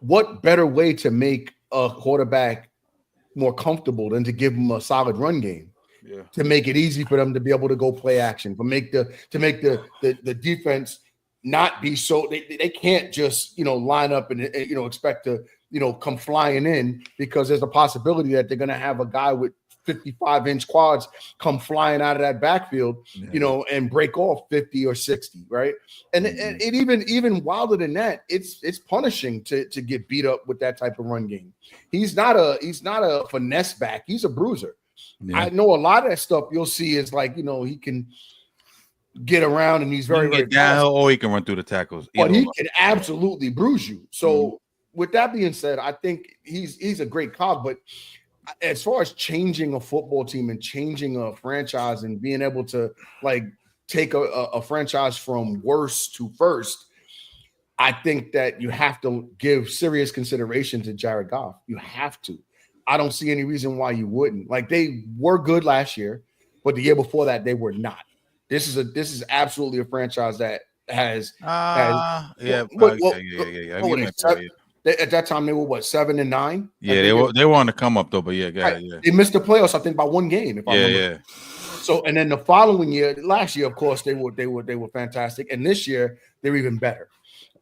what better way to make a quarterback more comfortable than to give him a solid run game, to make it easy for them to be able to go play action, to make the defense not be so they can't just, you know, line up and, you know, expect to, you know, come flying in, because there's a possibility that they're going to have a guy with 55-inch quads come flying out of that backfield, you know, and break off 50 or 60, right? And it even wilder than that, it's punishing to get beat up with that type of run game. He's not a finesse back. He's a bruiser. Yeah. I know a lot of that stuff you'll see is like, you know, he can get around and he's very, very downhill, or he can run through the tackles. But he can absolutely bruise you. So with that being said, I think he's a great cog, but as far as changing a football team and changing a franchise and being able to like take a franchise from worst to first, I think that you have to give serious consideration to Jared Goff. You have to. I don't see any reason why you wouldn't. Like, they were good last year, but the year before that they were not. This is absolutely a franchise that has yeah. At that time, they were 7-9. Yeah, they were on the come up though. But yeah. They missed the playoffs, I think, by one game. If I remember. So, and then the following year, last year, of course, they were fantastic, and this year they're even better.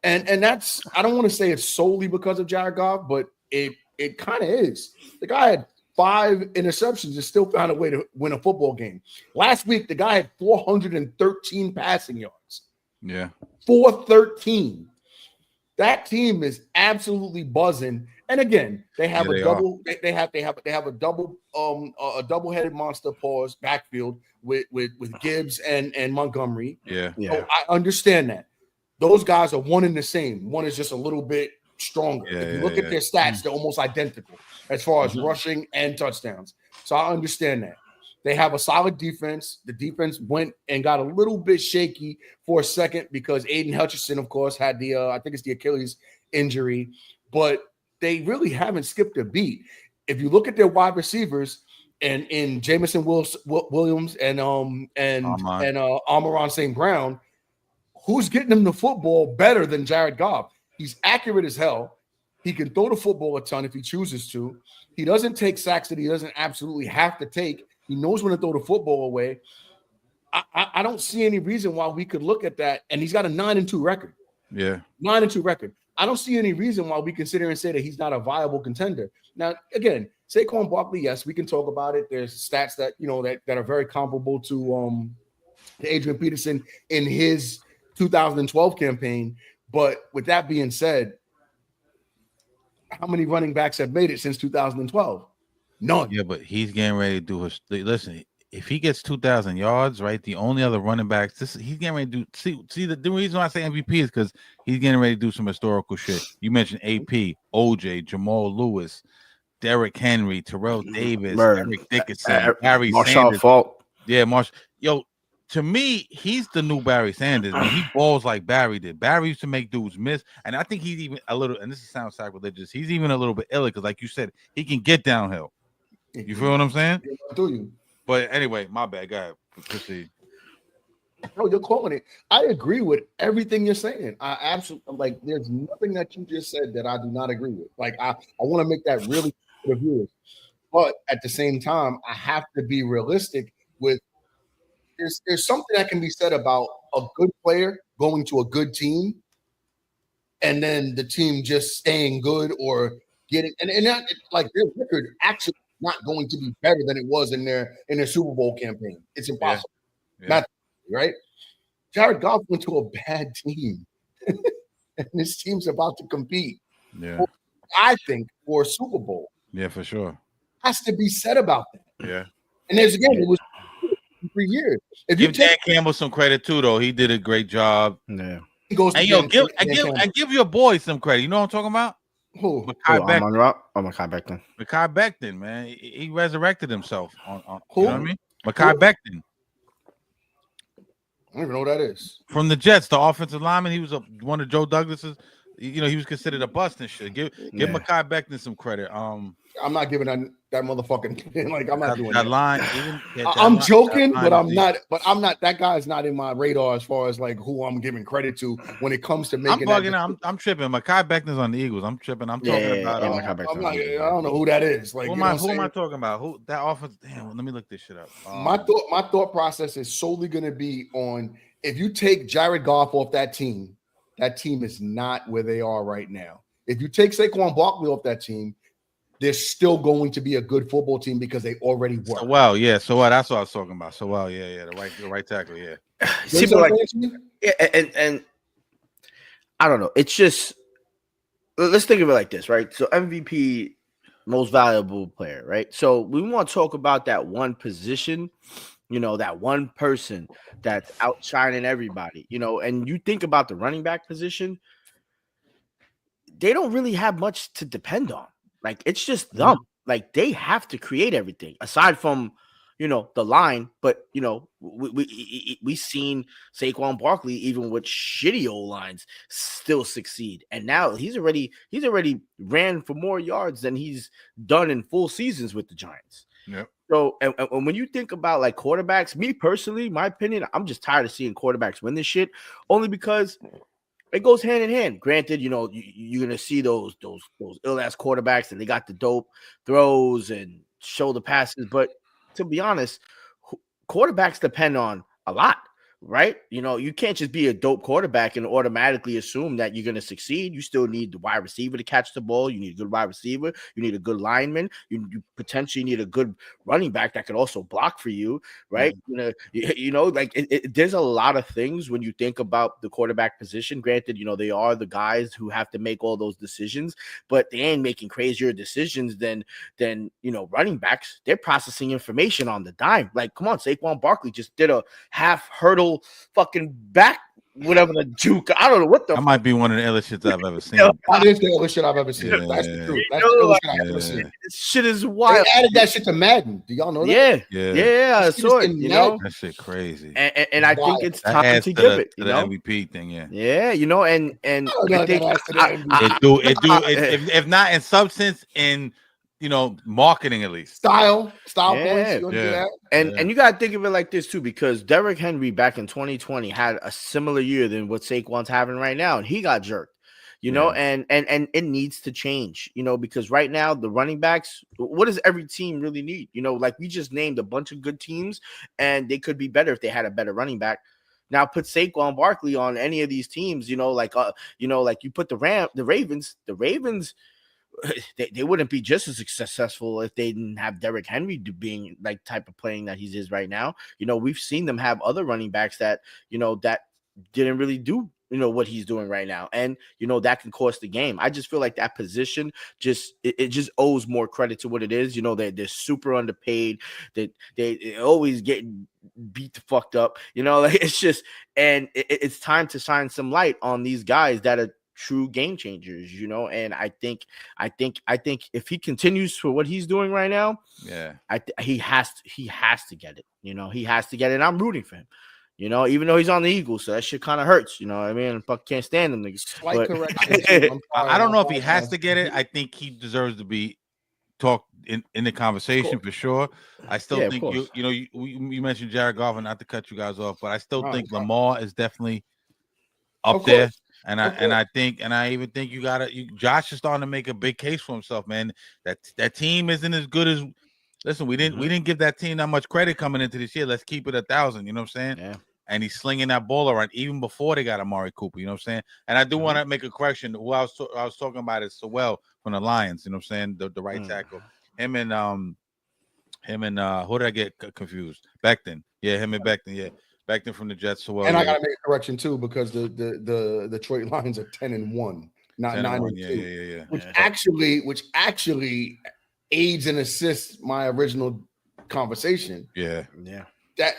And that's, I don't want to say it's solely because of Jared Goff, but it kind of is. The guy had 5 interceptions and still found a way to win a football game. Last week, the guy had 413 passing yards. Yeah, 413. That team is absolutely buzzing. And again, they have a double. They have a double a double-headed monster pause backfield with Gibbs and Montgomery. Yeah. So I understand that. Those guys are one and the same. One is just a little bit stronger. If you look at their stats, they're almost identical as far as rushing and touchdowns. So I understand that. They have a solid defense. The defense went and got a little bit shaky for a second because Aiden Hutchinson, of course, had the I think it's the Achilles injury, but they really haven't skipped a beat. If you look at their wide receivers and in Jamison Williams and Amon-Ra St. Brown, who's getting them the football better than Jared Goff? He's accurate as hell. He can throw the football a ton if he chooses to. He doesn't take sacks that he doesn't absolutely have to take. He knows when to throw the football away. I don't see any reason why we could look at that. And he's got a 9-2 record. Yeah. 9-2 record. I don't see any reason why we can sit here and say that he's not a viable contender. Now, again, Saquon Barkley, yes, we can talk about it. There's stats that that are very comparable to Adrian Peterson in his 2012 campaign. But with that being said, how many running backs have made it since 2012? None. Yeah, but he's getting ready to do his. Listen, if he gets 2,000 yards, right, the only other running backs, he's getting ready to do. See, the reason why I say MVP is because he's getting ready to do some historical shit. You mentioned AP, OJ, Jamal Lewis, Derrick Henry, Terrell Davis, Eric Dickerson, Barry Sanders. Fault. Yeah, Yo, to me, he's the new Barry Sanders. Man, he balls like Barry did. Barry used to make dudes miss, and I think he's even a little. And this sounds sacrilegious. He's even a little bit iller because, like you said, he can get downhill. You feel what I'm saying? Do you? But anyway, my bad. Go ahead. Proceed. Bro, you're calling it. I agree with everything you're saying. I absolutely like. There's nothing that you just said that I do not agree with. Like, I want to make that really clear to viewers. But at the same time, I have to be realistic with. There's something that can be said about a good player going to a good team, and then the team just staying good or getting and that, like their record actually not going to be better than it was in their Super Bowl campaign. It's impossible. Yeah. Not right. Jared Goff went to a bad team, and this team's about to compete. Yeah, I think for a Super Bowl. Yeah, for sure. Has to be said about that. Yeah, and there's again, it was 3 years. If give Dan Campbell some credit too, though. He did a great job. Yeah. Goes and give your boy some credit. You know what I'm talking about? Who? Mekhi Becton. Mekhi Becton, man. He resurrected himself on who? You know what I mean? Mekhi Becton. I don't even know what that is. From the Jets, the offensive lineman. He was one of Joe Douglas's. You know, he was considered a bust and shit. Give Mekhi Becton some credit. I'm not giving that motherfucking like I'm not doing that. Line. I'm joking, but I'm not. But I'm not. That guy's not in my radar as far as like who I'm giving credit to when it comes to making. I'm bugging out. I'm tripping. Mekhi Becton's on the Eagles. I'm tripping. I'm talking about. I'm like, I don't know who that is. Like, who am I talking about? Who that offense? Damn. Let me look this shit up. My thought process is solely going to be on if you take Jared Goff off that team is not where they are right now. If you take Saquon Barkley off that team, they're still going to be a good football team because they already were. So well, yeah. So what? That's what I was talking about. So well, yeah. The right tackle, yeah. See, like, and I don't know. It's just let's think of it like this, right? So MVP, most valuable player, right? So we want to talk about that one position, you know, that one person that's outshining everybody, you know. And you think about the running back position, they don't really have much to depend on. Like, it's just them. Like, they have to create everything aside from, you know, the line. But, you know, we seen Saquon Barkley, even with shitty old lines, still succeed. And now he's already ran for more yards than he's done in full seasons with the Giants. Yep. So, and when you think about like quarterbacks, me personally, my opinion, I'm just tired of seeing quarterbacks win this shit, only because it goes hand in hand. Granted, you know, you're gonna see those ill-ass quarterbacks and they got the dope throws and shoulder passes, but to be honest, quarterbacks depend on a lot, right? You know, you can't just be a dope quarterback and automatically assume that you're gonna succeed. You still need the wide receiver to catch the ball. You need a good wide receiver. You need a good lineman. You potentially need a good running back that could also block for you, right? You know, like there's a lot of things when you think about the quarterback position. Granted, you know, they are the guys who have to make all those decisions, but they ain't making crazier decisions than you know, running backs. They're processing information on the dime. Like, come on, Saquon Barkley just did a half hurdle fucking back, whatever the juke. I don't know what the. That might be one of the illest shits I've ever seen. That is the illest shit I've ever seen. Yeah. That's the truth. That's the illest shit I've ever seen. This shit is wild. They added that shit to Madden. Do y'all know that? Yeah. I saw it. You know, that shit crazy. And I think it's time to give it. You the know, MVP thing. Yeah. You know, and I think it do if not in substance, in, you know, marketing at least. Style points. You do that? And you gotta think of it like this too, because Derrick Henry back in 2020 had a similar year than what Saquon's having right now, and he got jerked. you know, and it needs to change, you know, because right now the running backs, what does every team really need? You know, like we just named a bunch of good teams, and they could be better if they had a better running back. Now put Saquon Barkley on any of these teams, you know, like you put the Ravens, they wouldn't be just as successful if they didn't have Derrick Henry being like type of playing that he is right now. You know, we've seen them have other running backs that, you know, that didn't really do, you know, what he's doing right now. And, you know, that can cost the game. I just feel like that position it just owes more credit to what it is. You know, they're super underpaid, that they always get beat the fucked up, you know, like it's just, and it's time to shine some light on these guys that are true game changers, you know. And I think if he continues for what he's doing right now, he has to get it, you know. He has to get it, and I'm rooting for him, you know, even though he's on the Eagles, so that shit kind of hurts, you know what I mean? Fuck, can't stand him niggas. Slight correction. I don't know if he has to get it. I think he deserves to be talked in the conversation for sure. I still think you mentioned Jared Goff, and not to cut you guys off, but I still think Lamar is definitely up there. And I even think Josh is starting to make a big case for himself, man. That team isn't as good as. Listen, we didn't give that team that much credit coming into this year. Let's keep it 1,000. You know what I'm saying? Yeah. And he's slinging that ball around even before they got Amari Cooper. You know what I'm saying? And I do want to make a correction. Who I was talking about is Sewell from the Lions. You know what I'm saying? The right tackle. Him and who did I get confused? Becton. Yeah, him and Becton. Yeah. Becton from the Jets. Well, and I gotta make a correction too, because the Detroit Lions are 10-1, not 9-2. Which actually aids and assists my original conversation. Yeah. That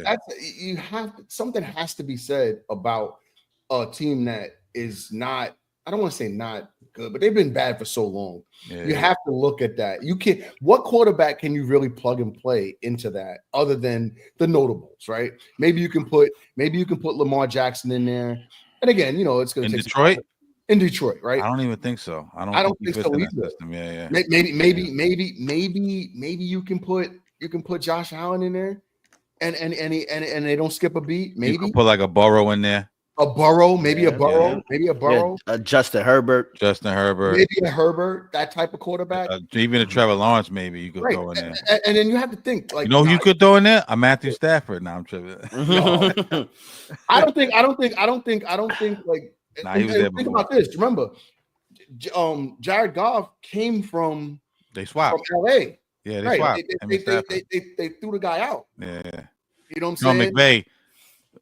that's something has to be said about a team that is not, I don't want to say not good, but they've been bad for so long. You have to look at that. You can't. What quarterback can you really plug and play into that other than the notables, right? Maybe you can put Lamar Jackson in there. And again, you know, it's going to take Detroit. In Detroit, right? I don't even think so. I don't think so either. Yeah. Maybe you can put Josh Allen in there, and they don't skip a beat. Maybe you can put like a Burrow in there. A Burrow, maybe a Burrow. Justin Herbert, maybe a Herbert, that type of quarterback. Even a Trevor Lawrence, maybe you could throw in there. And then you have to think, like, you know, who you could throw in there a Matthew Stafford. Now I'm tripping. No. I don't think. Like, think about this. Remember, Jared Goff came from swapped from LA. Yeah, they swapped. They threw the guy out. Yeah, you know what I'm Sean saying? McVay.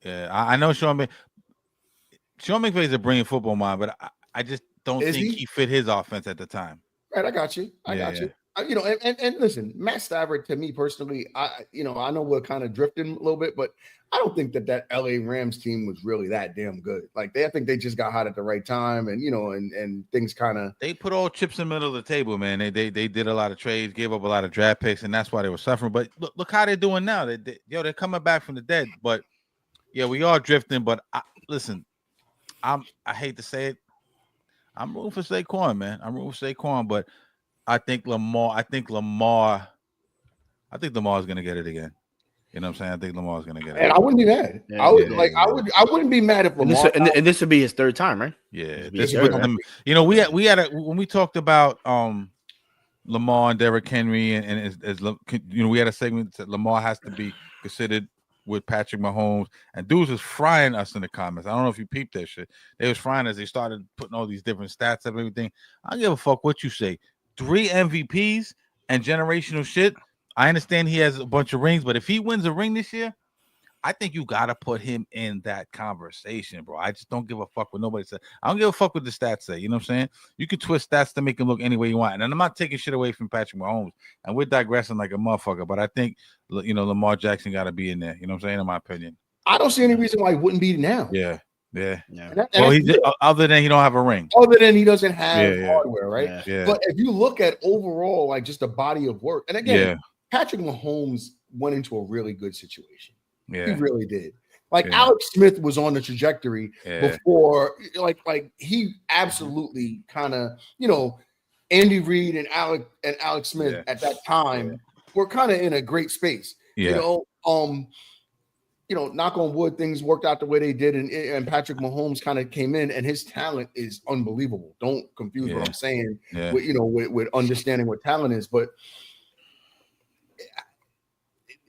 Yeah, I know Sean McVay is a brilliant football mind, but I just don't think he fit his offense at the time. Right, I got you. You know, and listen, Matt Stafford, to me personally, I know we're kind of drifting a little bit, but I don't think that LA Rams team was really that damn good. Like, I think they just got hot at the right time, and you know, and things kind of. They put all chips in the middle of the table, man. They did a lot of trades, gave up a lot of draft picks, and that's why they were suffering. But look how they're doing now. They're coming back from the dead. But yeah, we are drifting. But listen. I hate to say it. I'm rooting for Saquon, man. But I think Lamar is gonna get it again. You know what I'm saying? I think Lamar's gonna get it. And I wouldn't be mad. I wouldn't be mad if Lamar. And this would be his third time, right? Yeah. You know, we had when we talked about Lamar and Derrick Henry and as you know, we had a segment that Lamar has to be considered with Patrick Mahomes, and dudes was frying us in the comments. I don't know if you peeped that shit. They was frying as they started putting all these different stats and everything. I don't give a fuck what you say. 3 MVPs and generational shit. I understand he has a bunch of rings, but if he wins a ring this year, I think you got to put him in that conversation, bro. I just don't give a fuck what nobody said. I don't give a fuck what the stats say. You know what I'm saying? You can twist stats to make him look any way you want. And I'm not taking shit away from Patrick Mahomes. And we're digressing like a motherfucker. But I think, you know, Lamar Jackson got to be in there. You know what I'm saying? In my opinion. I don't see any reason why he wouldn't be now. Yeah. Well, other than he don't have a ring. Other than he doesn't have hardware, right? Yeah. But if you look at overall, like, just the body of work. And again, Patrick Mahomes went into a really good situation. Yeah, he really did. Like, Alex Smith was on the trajectory before, like he absolutely kind of, you know, Andy Reid and Alex Smith at that time were kind of in a great space. You know, knock on wood, things worked out the way they did, and Patrick Mahomes kind of came in, and his talent is unbelievable. Don't confuse what I'm saying with understanding what talent is. But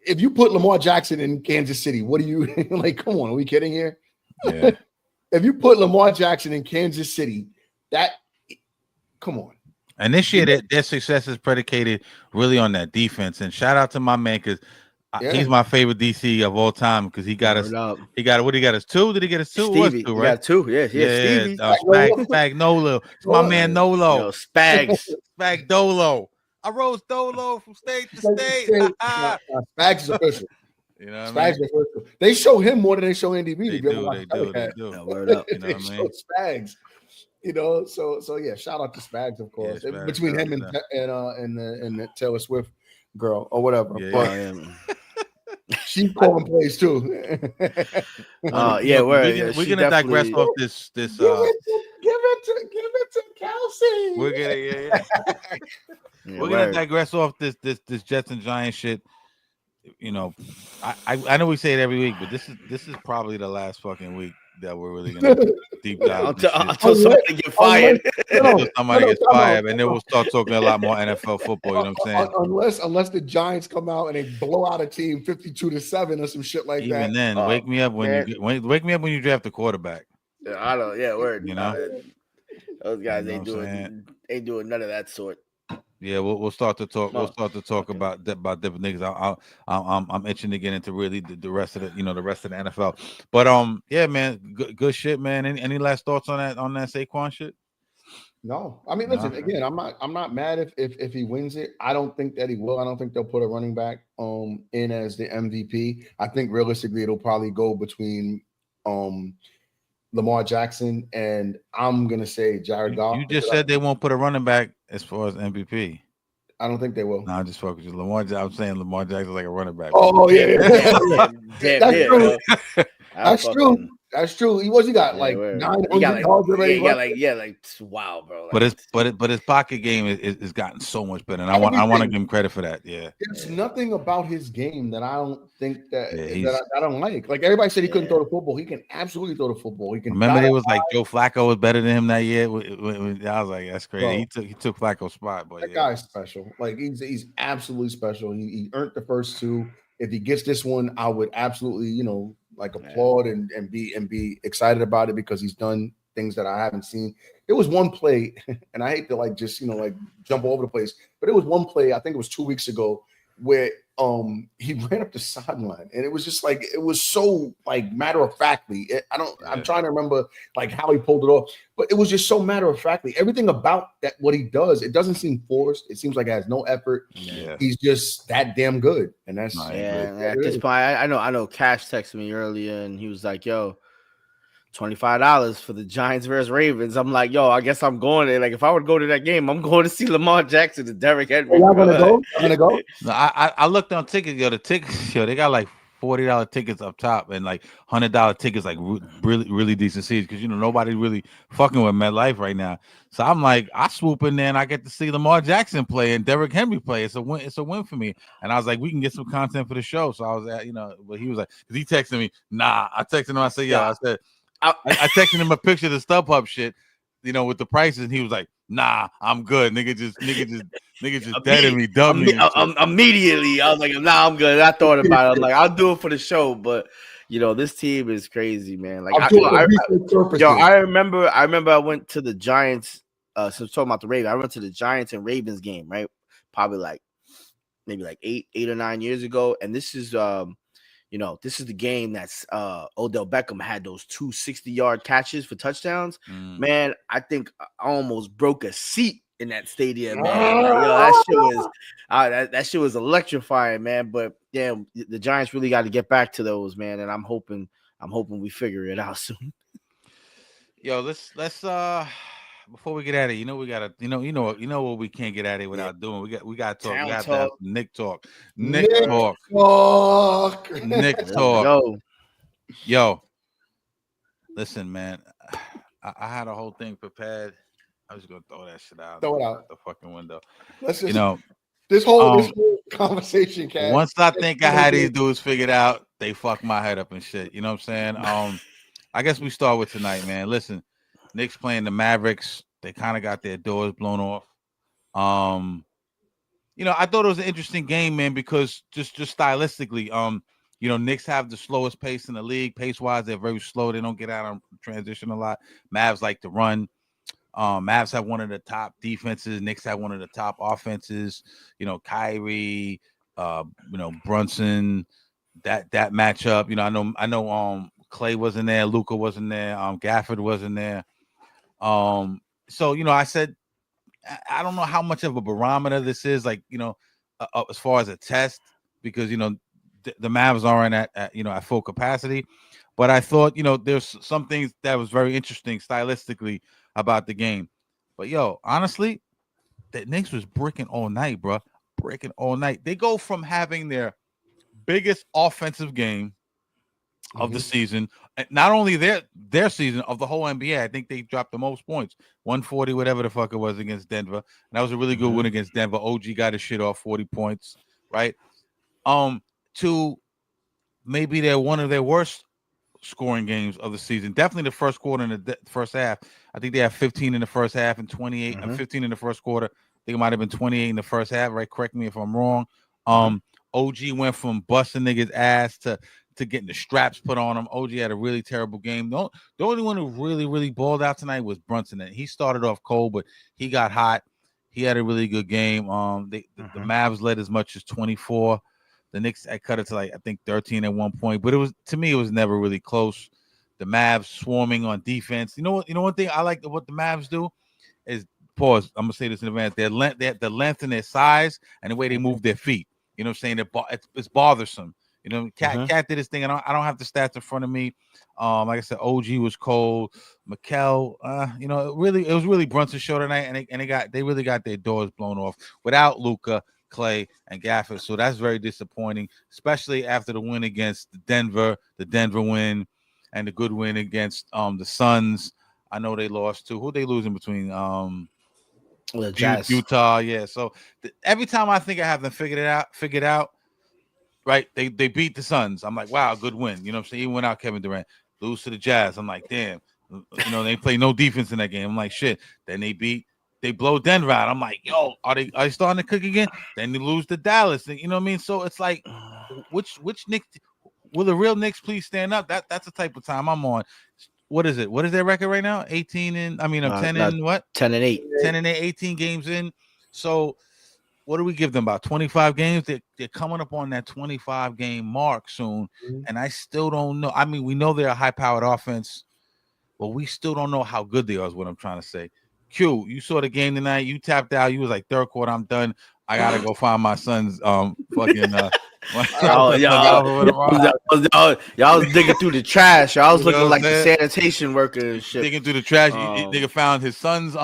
if you put Lamar Jackson in Kansas City, what do you like? Come on, are we kidding here? Yeah. If you put Lamar Jackson in Kansas City, come on. And this year, their success is predicated really on that defense. And shout out to my man, because he's my favorite DC of all time, because he got us. He got his 2. Did he get his 2? Stevie, two, he right? got 2. Yeah. Stevie. Spagnolo. It's my man Nolo. Spags. Spagdolo. I rose Dolo from state to state. Spags is official. You know what Spags I mean? official. They show him more than they show Andy Reid. They do. Word up. You know what I mean? Spags. So yeah, shout out to Spags, of course. Yeah, Spags, between him and the Taylor Swift girl or whatever. She's calling plays too. We're gonna digress off this. Give it to Kelsey. We're gonna digress off this Jets and Giants shit. I know we say it every week, but this is probably the last fucking week that we're really gonna deep dive until somebody get fired. Until somebody gets fired, and then we'll start talking a lot more NFL football. You know what I'm saying? Unless the Giants come out and they blow out a team 52-7 or some shit like that. Even then, wake me up when you draft a quarterback. I don't. Yeah, word. Those guys ain't doing none of that sort. Yeah, we'll start to talk. We'll start to talk about different niggas. I'm itching to get into really the rest of the rest of the NFL. But yeah, man, good shit, man. Any last thoughts on that Saquon shit? No, I mean, listen. Again, I'm not mad if he wins it. I don't think that he will. I don't think they'll put a running back in as the MVP. I think realistically it'll probably go between Lamar Jackson and I'm gonna say Jared Goff. You just said they won't put a running back as far as MVP. I don't think they will. No, I'm just focused. I'm saying Lamar Jackson's like a running back. Oh yeah. That's true. That's true. That's true. He got like 900 yards already. Wow, bro. But his pocket game is gotten so much better, and I want to give him credit for that. Yeah, there's nothing about his game that I don't think that I don't like. Like everybody said, he couldn't throw the football. He can absolutely throw the football. He can. Remember, it was like Joe Flacco was better than him that year. I was like, that's crazy. Bro, he took Flacco's spot, but that guy's special. Like he's absolutely special. He earned the first 2. If he gets this one, I would absolutely applaud and be excited about it because he's done things that I haven't seen. It was one play, and I hate to jump over the place, but it was one play, I think it was 2 weeks ago, where he ran up the sideline, and it was just it was so matter of factly. I'm trying to remember how he pulled it off, but it was just so matter of factly. Everything about that, what he does, it doesn't seem forced. It seems like it has no effort. Yeah. He's just that damn good, and that's at this point. I know. Cash texted me earlier, and he was like, "Yo, $25 for the Giants versus Ravens." I'm like, yo, I guess I'm going there. Like, if I would go to that game, I'm going to see Lamar Jackson and Derrick Henry. Y'all gonna go? I'm gonna go. No, I looked on tickets. The tickets, they got like $40 tickets up top and like $100 tickets, like really, really decent seats because nobody's really fucking with MetLife right now. So I'm like, I swoop in there and I get to see Lamar Jackson play and Derrick Henry play. It's a win. It's a win for me. And I was like, we can get some content for the show. So I was at, but he was like, because he texted me, nah. I texted him. I said, yeah. I said. I texted him a picture of the StubHub shit, with the prices, and he was like, "Nah, I'm good." Nigga just deaded me, dubbed me. Immediately, I was like, "Nah, I'm good." I thought about it. I'm like, "I'll do it for the show," but this team is crazy, man. Like, I remember I went to the Giants. So talking about the Ravens, I went to the Giants and Ravens game, right? Probably maybe 8 or 9 years ago, and this is this is the game that's Odell Beckham had those 2 60-yard catches for touchdowns. Man, I think I almost broke a seat in that stadium, man. That shit was electrifying, man. But yeah, the Giants really got to get back to those, man. And I'm hoping we figure it out soon. Yo, let's before we get at it, we gotta, what we can't get at it without doing. We gotta talk. We got to have Nick talk. Nick talk. Yo, listen, man. I had a whole thing prepared. I was gonna throw that shit out. Throw it out the fucking window. Let's just, this whole conversation. Once I think I had these dudes figured out, they fuck my head up and shit. You know what I'm saying? I guess we start with tonight, man. Listen, Knicks playing the Mavericks. They kind of got their doors blown off. I thought it was an interesting game, man, because just stylistically, Knicks have the slowest pace in the league. Pace-wise, they're very slow. They don't get out on transition a lot. Mavs like to run. Mavs have one of the top defenses. Knicks have one of the top offenses. Kyrie, Brunson, that matchup. I know Clay wasn't there, Luka wasn't there, Gafford wasn't there. I said I don't know how much of a barometer this is, as far as a test, because the Mavs aren't at full capacity. But I thought there's some things that was very interesting stylistically about the game. But honestly, the Knicks was bricking all night, bro. Bricking all night. They go from having their biggest offensive game of the season, not only their season, of the whole NBA. I think they dropped the most points, 140, whatever the fuck it was, against Denver. And that was a really good win against Denver. OG got his shit off, 40 points, right? To maybe they're one of their worst scoring games of the season. Definitely the first quarter and the first half. I think they have 15 in the first half and 28 and 15 in the first quarter. I think it might have been 28 in the first half, right? Correct me if I'm wrong. OG went from busting niggas' ass to getting the straps put on him. OG had a really terrible game. The only one who really, really balled out tonight was Brunson. And he started off cold, but he got hot. He had a really good game. The Mavs led as much as 24. The Knicks, I cut it to I think 13 at one point. But to me, it was never really close. The Mavs swarming on defense. One thing I like what the Mavs do is, pause, I'm going to say this in advance, their length and their size and the way they move their feet. You know what I'm saying? It's bothersome. Cat did his thing. I don't have the stats in front of me. Like I said, OG was cold. Mikal, it was really Brunson's show tonight, and they really got their doors blown off without Luka, Clay, and Gafford. So that's very disappointing, especially after the win against the Denver win, and the good win against the Suns. I know they lost to who they losing between Utah. Yeah. So every time I think I have them figured out. Right, they beat the Suns. I'm like, wow, good win. You know what I'm saying? Even without Kevin Durant. Lose to the Jazz. I'm like, damn. They play no defense in that game. I'm like, shit. Then they blow Denver out. I'm like, yo, are they starting to cook again? Then they lose to Dallas. You know what I mean? So it's like, which Knicks will the real Knicks please stand up? That's the type of time I'm on. What is it? What is their record right now? 10 and what? 10 and 8. 10 and 8, 18 games in. So what do we give them? About 25 games? They're coming up on that 25 game mark soon, and I still don't know. I mean, we know they're a high-powered offense, but we still don't know how good they are, is what I'm trying to say. Q, you saw the game tonight. You tapped out. You was like, third quarter, I'm done. I gotta go find my son's fucking y'all was digging through the trash. Y'all was looking like the sanitation worker and shit. Digging through the trash. Nigga found his son's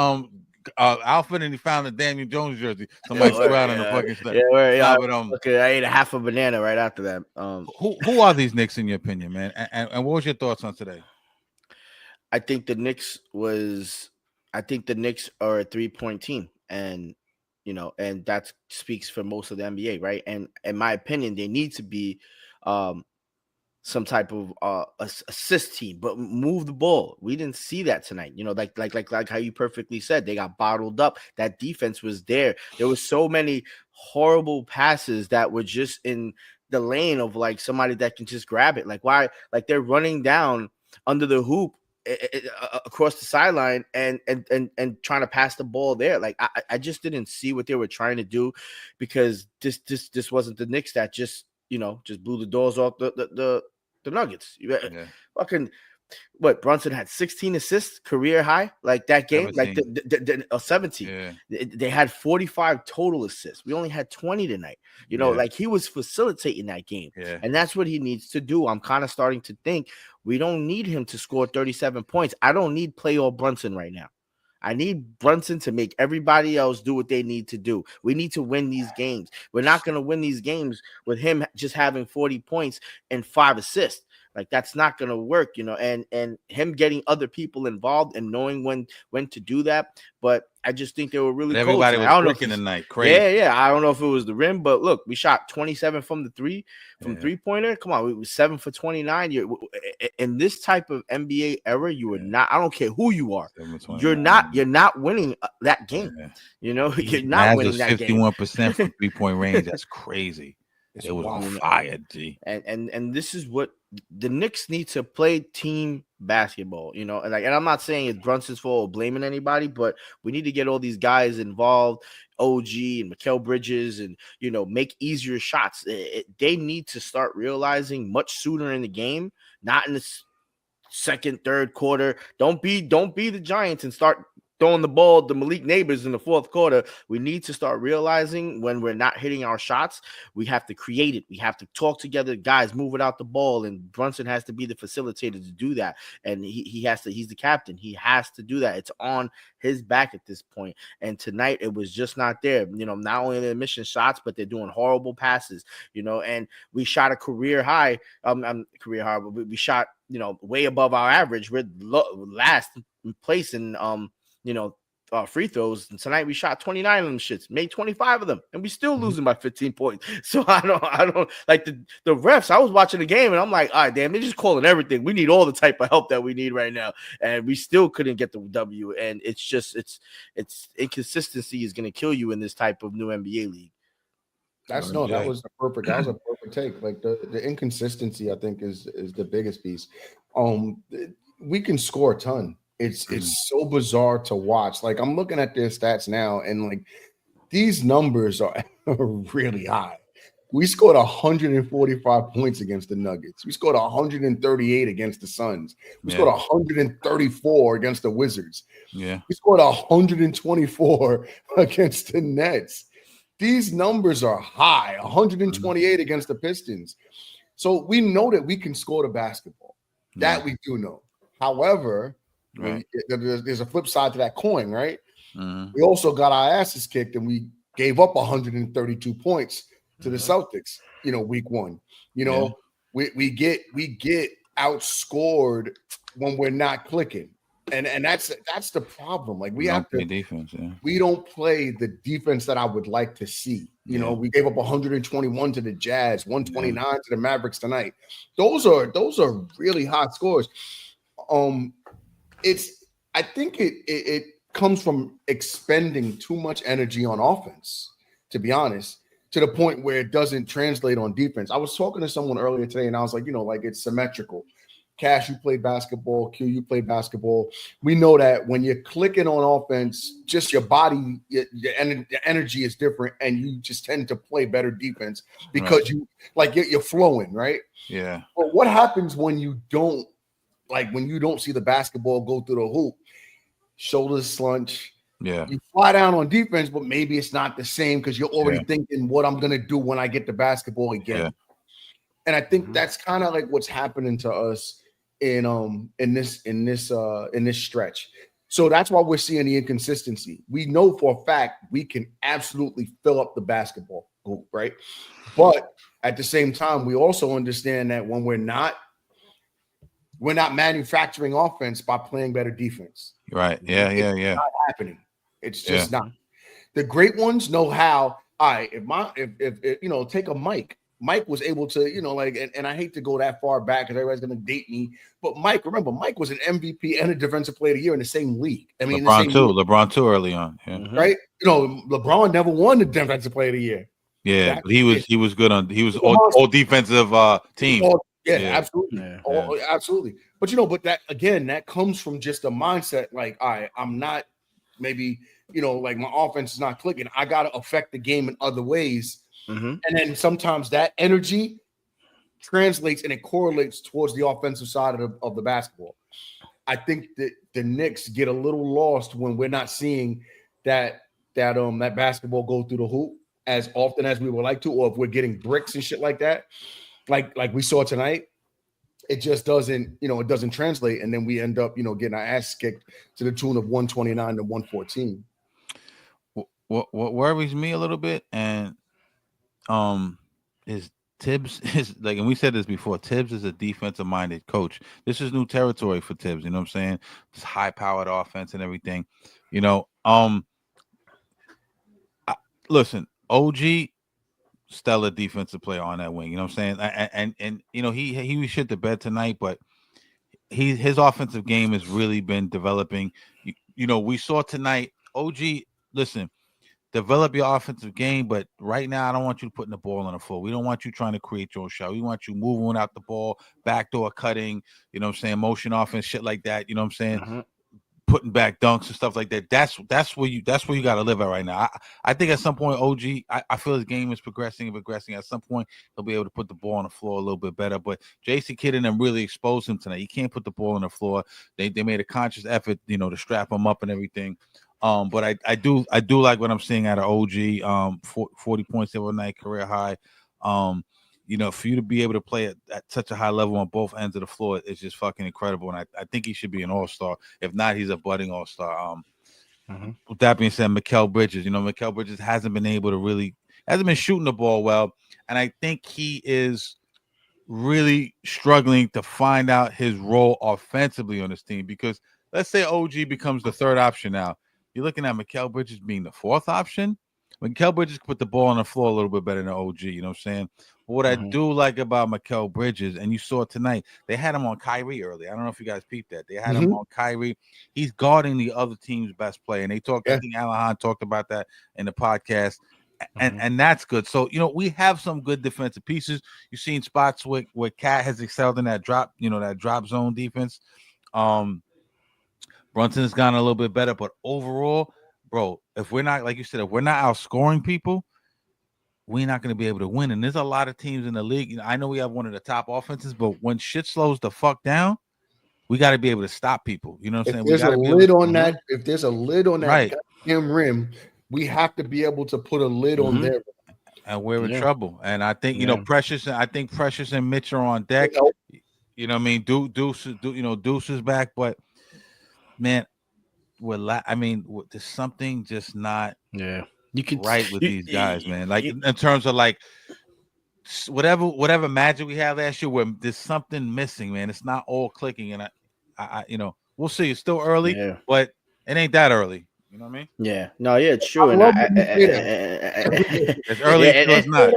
outfit, and he found a Daniel Jones jersey. Somebody threw out in the fucking stuff. Okay, I ate a half a banana right after that. Who are these Knicks in your opinion, man? And what was your thoughts on today? I think the Knicks are a 3-point team, and and that speaks for most of the NBA, right? And in my opinion, they need to be some type of assist team, but move the ball. We didn't see that tonight. Like how you perfectly said, they got bottled up. That defense was there. There was so many horrible passes that were just in the lane of like somebody that can just grab it. Like why? Like they're running down under the hoop across the sideline and trying to pass the ball there. Like I just didn't see what they were trying to do, because this wasn't the Knicks that just blew the doors off the Nuggets. Fucking what? Brunson had 16 assists, career high, like that game, 17. Like 17. Yeah. They had 45 total assists. We only had 20 tonight. Like he was facilitating that game, and that's what he needs to do. I'm kind of starting to think we don't need him to score 37 points. I don't need playoff Brunson right now. I need Brunson to make everybody else do what they need to do. We need to win these games. We're not going to win these games with him just having 40 points and 5 assists. Like that's not going to work, and him getting other people involved and knowing when to do that. But I just think they were really But cold. everybody I don't was know if bricking it's- tonight. Crazy. Yeah. I don't know if it was the rim, but look, we shot 27 from the three-pointer. Come on, we was 7 for 29. In this type of NBA era, you are not. I don't care who you are. You're not winning that game. Yeah. You know, you're not winning that game. 51% from 3-point range. That's crazy. It was on fire, G. And this is what the Knicks need to play team basketball, you know, and I'm not saying it's Brunson's fault or blaming anybody, but we need to get all these guys involved, OG and Mikal Bridges, and, you know, make easier shots. They need to start realizing much sooner in the game, not in the second, third quarter. Don't be the Giants and start throwing the ball to Malik Neighbors in the fourth quarter. We need to start realizing when we're not hitting our shots, we have to create it. We have to talk together, guys, move it out the ball, and Brunson has to be the facilitator to do that. And he's the captain. He has to do that. It's on his back at this point. And tonight it was just not there. You know, not only they're missing shots, but they're doing horrible passes, you know, and we shot a career high, but we shot, you know, way above our average. We're last place in free throws, and tonight we shot 29 of them shits, made 25 of them, and we still losing by 15 points. So I don't like the refs. I was watching the game and I'm like, all right, damn, they're just calling everything. We need all the type of help that we need right now, and we still couldn't get the W. And it's just it's inconsistency is going to kill you in this type of new NBA league. That was a perfect take. Like the inconsistency, I think, is the biggest piece. We can score a ton. It's so bizarre to watch. Like, I'm looking at their stats now, and like these numbers are really high. We scored 145 points against the Nuggets. We scored 138 against the Suns. We scored 134 against the Wizards. Yeah. We scored 124 against the Nets. These numbers are high. 128 against the Pistons. So we know that we can score the basketball. That we do know. However, there's a flip side to that coin, right? We also got our asses kicked, and we gave up 132 points to the Celtics, you know, week one. You know, we get outscored when we're not clicking. And that's the problem. Like, we have to play defense. Yeah. We don't play the defense that I would like to see. You know, we gave up 121 to the Jazz, 129 to the Mavericks tonight. Those are really hot scores. I think it comes from expending too much energy on offense, to be honest, to the point where it doesn't translate on defense. I was talking to someone earlier today, and I was like, you know, like, it's symmetrical. Cash, you play basketball. Q, you play basketball. We know that when you're clicking on offense, just your body, your energy is different, and you just tend to play better defense because you're flowing, right? Yeah. But what happens when you don't see the basketball go through the hoop? Shoulders slunch. Yeah. You fly down on defense, but maybe it's not the same because you're already thinking what I'm going to do when I get the basketball again. Yeah. And I think that's kind of like what's happening to us in this stretch. So that's why we're seeing the inconsistency. We know for a fact we can absolutely fill up the basketball hoop, right? But at the same time, we also understand that when we're not manufacturing offense by playing better defense. Right. Yeah. It's not happening. It's just not. The great ones know how. All right, if you know, take a Mike. Mike was able to, you know, like, and I hate to go that far back because everybody's going to date me, but Mike was an MVP and a Defensive Player of the Year in the same league. I mean, LeBron too early on, right? You know, LeBron never won the Defensive Player of the Year. Yeah, but he was good on. He was all defensive team. Absolutely, absolutely. But you know, but that comes from just a mindset. Like, all right, I'm not maybe, you know, like, my offense is not clicking. I got to affect the game in other ways. And then sometimes that energy translates and it correlates towards the offensive side of the basketball. I think that the Knicks get a little lost when we're not seeing that basketball go through the hoop as often as we would like to, or if we're getting bricks and shit like that, like we saw tonight. It just doesn't, you know, it doesn't translate, and then we end up, you know, getting our ass kicked to the tune of 129 to 114. What worries me a little bit, and is Tibbs is like, and we said this before, Tibbs is a defensive minded coach. This is new territory for Tibbs, you know what I'm saying? This high powered offense and everything, you know. listen, OG, stellar defensive player on that wing. You know what I'm saying? And you know, he shit the bed tonight, but his offensive game has really been developing. You know, we saw tonight, OG, listen, develop your offensive game, but right now I don't want you putting the ball on the floor. We don't want you trying to create your own shot. We want you moving out the ball, backdoor cutting, you know what I'm saying, motion offense, shit like that. You know what I'm saying? Mm-hmm. Putting back dunks and stuff like that. That's where you got to live at right now. I think at some point, OG, I feel his game is progressing. At some point, he'll be able to put the ball on the floor a little bit better. But Jason Kidd and them really exposed him tonight. He can't put the ball on the floor. They made a conscious effort, you know, to strap him up and everything. But I do like what I'm seeing out of OG. 40 points the other night, career high. You know, for you to be able to play at such a high level on both ends of the floor is just fucking incredible. And I think he should be an all-star. If not, he's a budding all-star. With that being said, Mikal Bridges, you know, Mikal Bridges hasn't been shooting the ball well. And I think he is really struggling to find out his role offensively on this team, because let's say OG becomes the third option now. You're looking at Mikal Bridges being the fourth option. Mikal Bridges put the ball on the floor a little bit better than OG, you know what I'm saying? But what I do like about Mikal Bridges, and you saw tonight, they had him on Kyrie early. I don't know if you guys peeped that. They had him on Kyrie. He's guarding the other team's best player. And they talked, I think Alan Hahn talked about that in the podcast. And that's good. So, you know, we have some good defensive pieces. You've seen spots where Cat has excelled in that drop, you know, that drop zone defense. Brunson has gone a little bit better, but overall, bro, if we're not, like you said, if we're not outscoring people, we're not going to be able to win. And there's a lot of teams in the league. You know, I know we have one of the top offenses, but when shit slows the fuck down, we got to be able to stop people. You know what I'm saying? If there's a lid on that, if there's a lid on that right. rim, we have to be able to put a lid on there. And we're in trouble. And I think, you know, Precious and Mitch are on deck. You know what I mean? Deuce is back, but man, there's something just not right with these guys, man. Like in terms of like whatever magic we had last year, where there's something missing, man. It's not all clicking, and I you know, we'll see. It's still early, but it ain't that early. You know what I mean? Yeah. No, yeah, it's true. It's early, it's not.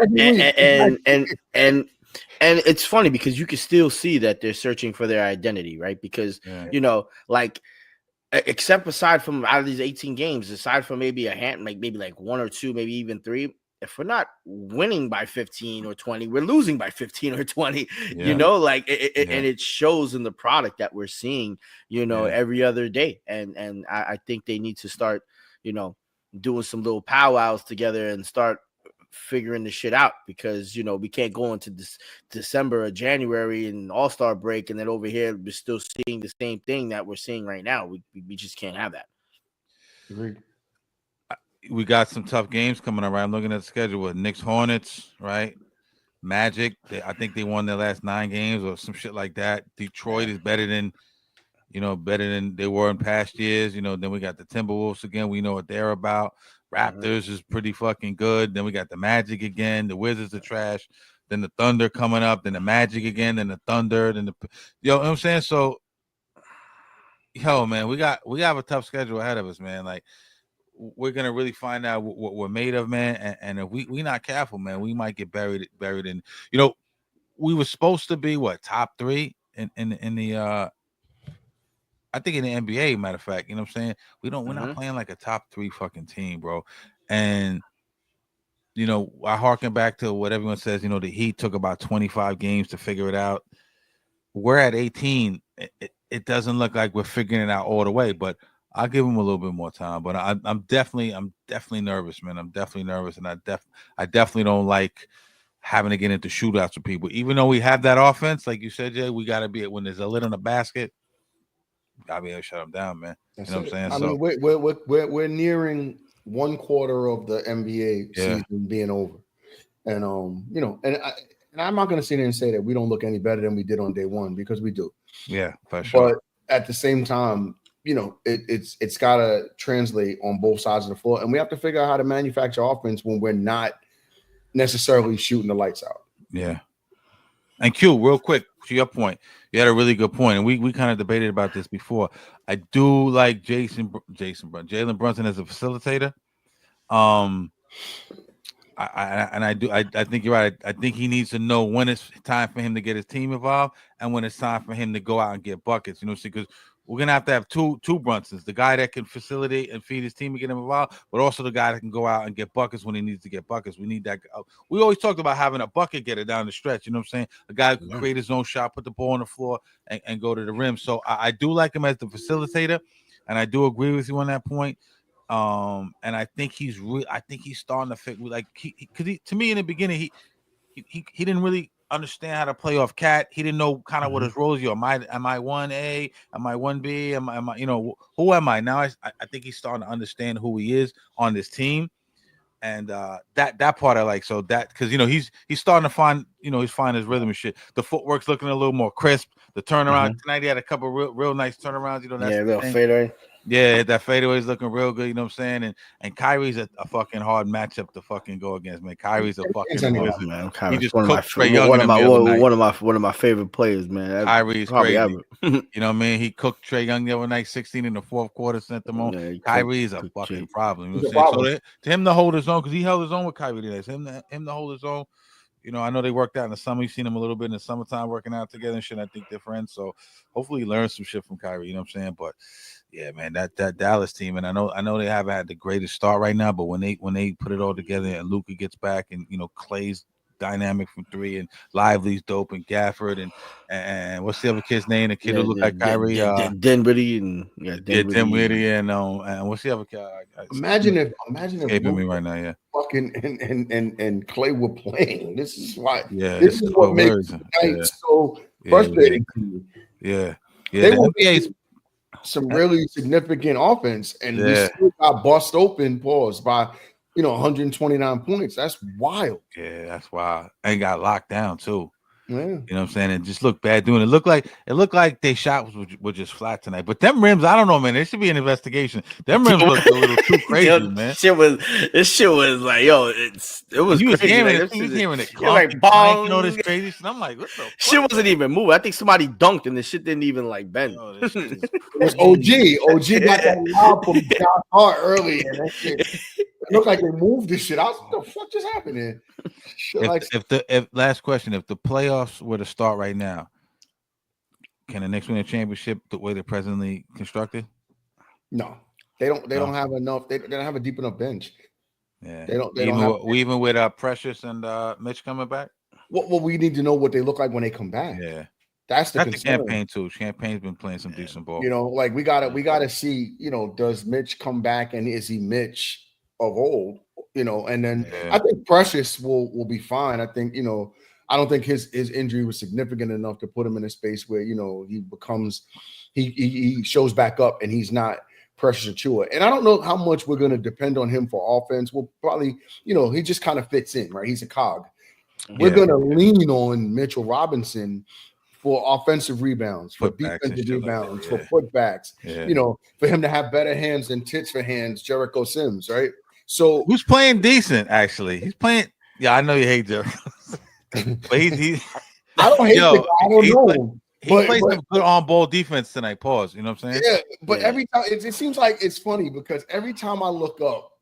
And it's funny because you can still see that they're searching for their identity, right? Because you know, like, except aside from out of these 18 games, aside from maybe maybe like one or two, maybe even three, if we're not winning by 15 or 20, we're losing by 15 or 20, you know, like and it shows in the product that we're seeing, you know, every other day. And I think they need to start, you know, doing some little powwows together and start figuring the shit out, because, you know, we can't go into this December or January and all-star break, and then over here we're still seeing the same thing that we're seeing right now. We just can't have that. Agreed. We got some tough games coming up, right? I'm looking at the schedule with Knicks, Hornets, right? Magic, I think they won their last 9 games or some shit like that. Detroit is better than they were in past years. You know, then we got the Timberwolves again. We know what they're about. Raptors is pretty fucking good. Then we got the Magic again. The Wizards are trash. Then the Thunder coming up. Then the Magic again. Then the Thunder. Then you know what I'm saying? So, man, we have a tough schedule ahead of us, man. Like, we're gonna really find out what we're made of, man. And if we not careful, man, we might get buried in. You know, we were supposed to be top 3 in the I think in the NBA, matter of fact, you know what I'm saying? We're not playing like a top 3 fucking team, bro. And you know, I harken back to what everyone says, you know, the Heat took about 25 games to figure it out. We're at 18. It doesn't look like we're figuring it out all the way, but I'll give them a little bit more time. But I'm definitely nervous, man. I'm definitely nervous, and I definitely don't like having to get into shootouts with people. Even though we have that offense, like you said, Jay, we got to be, when there's a lid on the basket, gotta be able to shut them down, man. That's, you know it. what I'm saying? I mean, we're nearing one quarter of the NBA season being over, and you know, and I'm not gonna sit here and say that we don't look any better than we did on day one, because we do. Yeah, for sure. But at the same time, you know, it's gotta translate on both sides of the floor, and we have to figure out how to manufacture offense when we're not necessarily shooting the lights out. Yeah. And Q, real quick, to your point, you had a really good point, and we kind of debated about this before. I do like Jalen Brunson as a facilitator. I think you're right. I think he needs to know when it's time for him to get his team involved and when it's time for him to go out and get buckets. You know, because we're gonna have two Brunsons: the guy that can facilitate and feed his team and get him involved, but also the guy that can go out and get buckets when he needs to get buckets. We need that. We always talked about having a bucket getter down the stretch. You know what I'm saying? A guy who can create his own shot, put the ball on the floor, and go to the rim. So I do like him as the facilitator, and I do agree with you on that point. And I think he's starting to fit. Like to me in the beginning, he didn't really understand how to play off Cat. He didn't know kind of what his role is. Am I 1A? Am I 1B? Am I who am I now? I think he's starting to understand who he is on this team, and that part I like. So that because he's starting to find he's finding his rhythm and shit. The footwork's looking a little more crisp. The turnaround tonight, he had a couple real nice turnarounds. That's real fadeaway. Yeah, that fadeaway is looking real good. You know what I'm saying? And Kyrie's a fucking hard matchup to fucking go against, man. Kyrie's a fucking wizard. Man, he just one of my favorite players, man. Kyrie's crazy. Ever. You know what I mean? He cooked Trae Young the other night, 16 in the fourth quarter, sent them on. Yeah, Kyrie is a fucking problem. You know what I'm saying? So to him to hold his own, because he held his own with Kyrie today. So him to hold his own. I know they worked out in the summer. You've seen him a little bit in the summertime working out together and shit. I think they're friends. So hopefully he learns some shit from Kyrie. You know what I'm saying? But yeah, man, that Dallas team, and I know they haven't had the greatest start right now, but when they put it all together and Luka gets back and Clay's dynamic from three and Lively's dope and Gafford and what's the other kid's name? The kid who looked like Kyrie, Dinwiddie and Dinwiddie and what's the other kid? Imagine if escaping me right now, yeah. Fucking and Clay were playing. This is why. Yeah, this is what makes it so frustrating to me. Yeah. They were making some really significant offense, and we still got bust open. By 129 points. That's wild. Yeah, that's wild. And got locked down too. Yeah. You know what I'm saying? It just looked bad doing it. It looked like they shot were just flat tonight. But them rims, I don't know, man. There should be an investigation. Them rims looked a little too crazy, man. This shit was like, it was you was crazy. Hearing like, it. You was hearing it. Like bong, all this crazy shit. I'm like, what the fuck? Shit wasn't even moving. I think somebody dunked and the shit didn't even like bend. It was OG. OG got that lob from Josh Hart early, and that shit. It looked like they moved this shit. I was, what the fuck just happened here? Last question, if the playoffs were to start right now, can the Knicks win a championship the way they're presently constructed? No, they don't. They don't have enough. They don't have a deep enough bench. Yeah, they don't. Even with Precious and Mitch coming back. Well, we need to know what they look like when they come back. Yeah, that's the campaign too. Champagne's been playing some decent ball. Like we gotta see. Does Mitch come back and is he Mitch of old? And then I think Precious will be fine. I think I don't think his injury was significant enough to put him in a space where he becomes he shows back up and he's not Precious Achiuwa. And I don't know how much we're going to depend on him for offense. We'll probably he just kind of fits in, right? He's a cog. We're going to lean on Mitchell Robinson for offensive rebounds, for defensive rebounds, for putbacks. For him to have better hands than tits for hands, Jericho Sims, right? So who's playing decent? Actually, he's playing. Yeah, I know you hate Jericho, but he. I don't hate the guy. I don't know. He played some good on-ball defense tonight. Pause. You know what I'm saying? Yeah, but every time it seems like it's funny because every time I look up,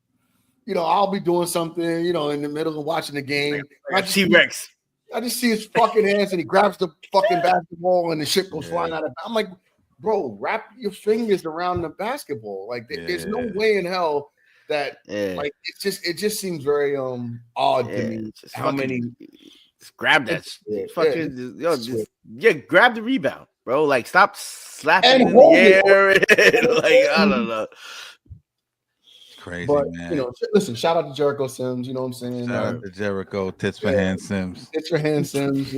I'll be doing something, in the middle of watching the game. T-Rex. I just see his fucking hands and he grabs the fucking basketball and the shit goes flying out of. I'm like, bro, wrap your fingers around the basketball. Like, there's no way in hell that like it just seems very odd to me. How many just grab that grab the rebound, bro. Like stop slapping and in the air. Like I don't know. Crazy, but, man. Listen, shout out to Jericho Sims, you know what I'm saying? Shout out to Jericho, tits for hand Sims. Tits for hand Sims,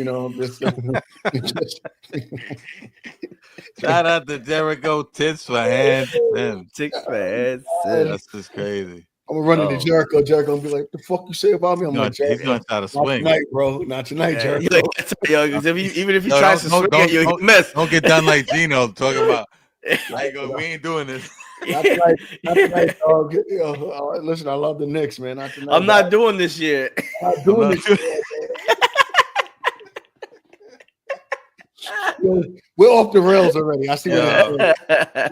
Shout out to Jericho, tits for hand Sims. Tits for hand Sims. That's just crazy. I'm gonna run into Jericho and be like, the fuck you say about me? I'm like, he's gonna try to swing. Not tonight, bro. Not tonight, Jericho. Even if he tries to swing at you, he miss. Don't get done like Gino talking about we ain't doing this. Not tonight, dog. Listen, I love the Knicks, man. Not tonight, I'm not doing this yet. I'm not doing this yet. We're off the rails already. I see what happened.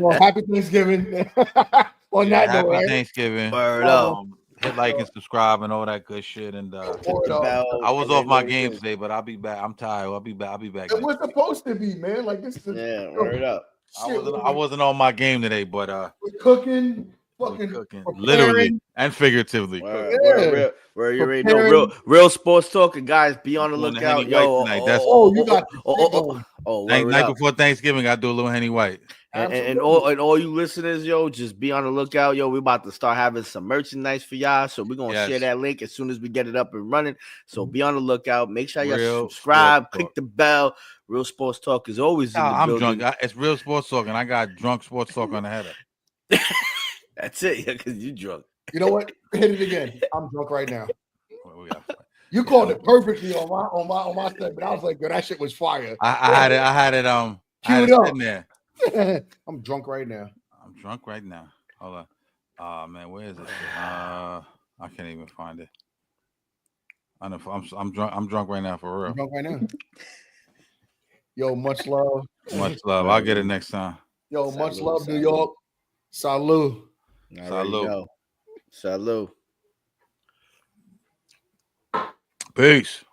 Well, happy Thanksgiving. On that note, right? Thanksgiving. hit like and subscribe and all that good shit. And Word The up. bell, I was and off then my what it game is. today, but I'll be back. I'm tired. I'll be back. It was supposed to be, man. Like this is Yeah, word up. I wasn't on my game today, but we're cooking, we're fucking cooking preparing. literally and figuratively. Where you already know Preparing. real sports talking, guys. Be on the Doing the lookout, Henny White yo. tonight. That's you got the shit going. Word night up. before Thanksgiving. I do a little Henny White. And all you listeners, yo, just be on the lookout, yo. We're about to start having some merchandise for y'all, so we're gonna share that link as soon as we get it up and running. So be on the lookout. Make sure y'all subscribe, click the bell. Real Sports Talk is always in the building. I'm drunk. It's Real Sports Talk, and I got Drunk Sports Talk on the header. That's it, because you drunk. You know what? Hit it again. I'm drunk right now. Well, you called it perfectly on my segment. I was like, yo, that shit was fire. I had it queued up. sitting there. I'm drunk right now. I'm drunk right now. Hold on. Oh man, where is it? I can't even find it. I know I'm drunk. I'm drunk right now for real. I'm drunk right now. Yo, much love. Much love. I'll get it next time. Yo, much love, New York. Salud. Salud. Peace.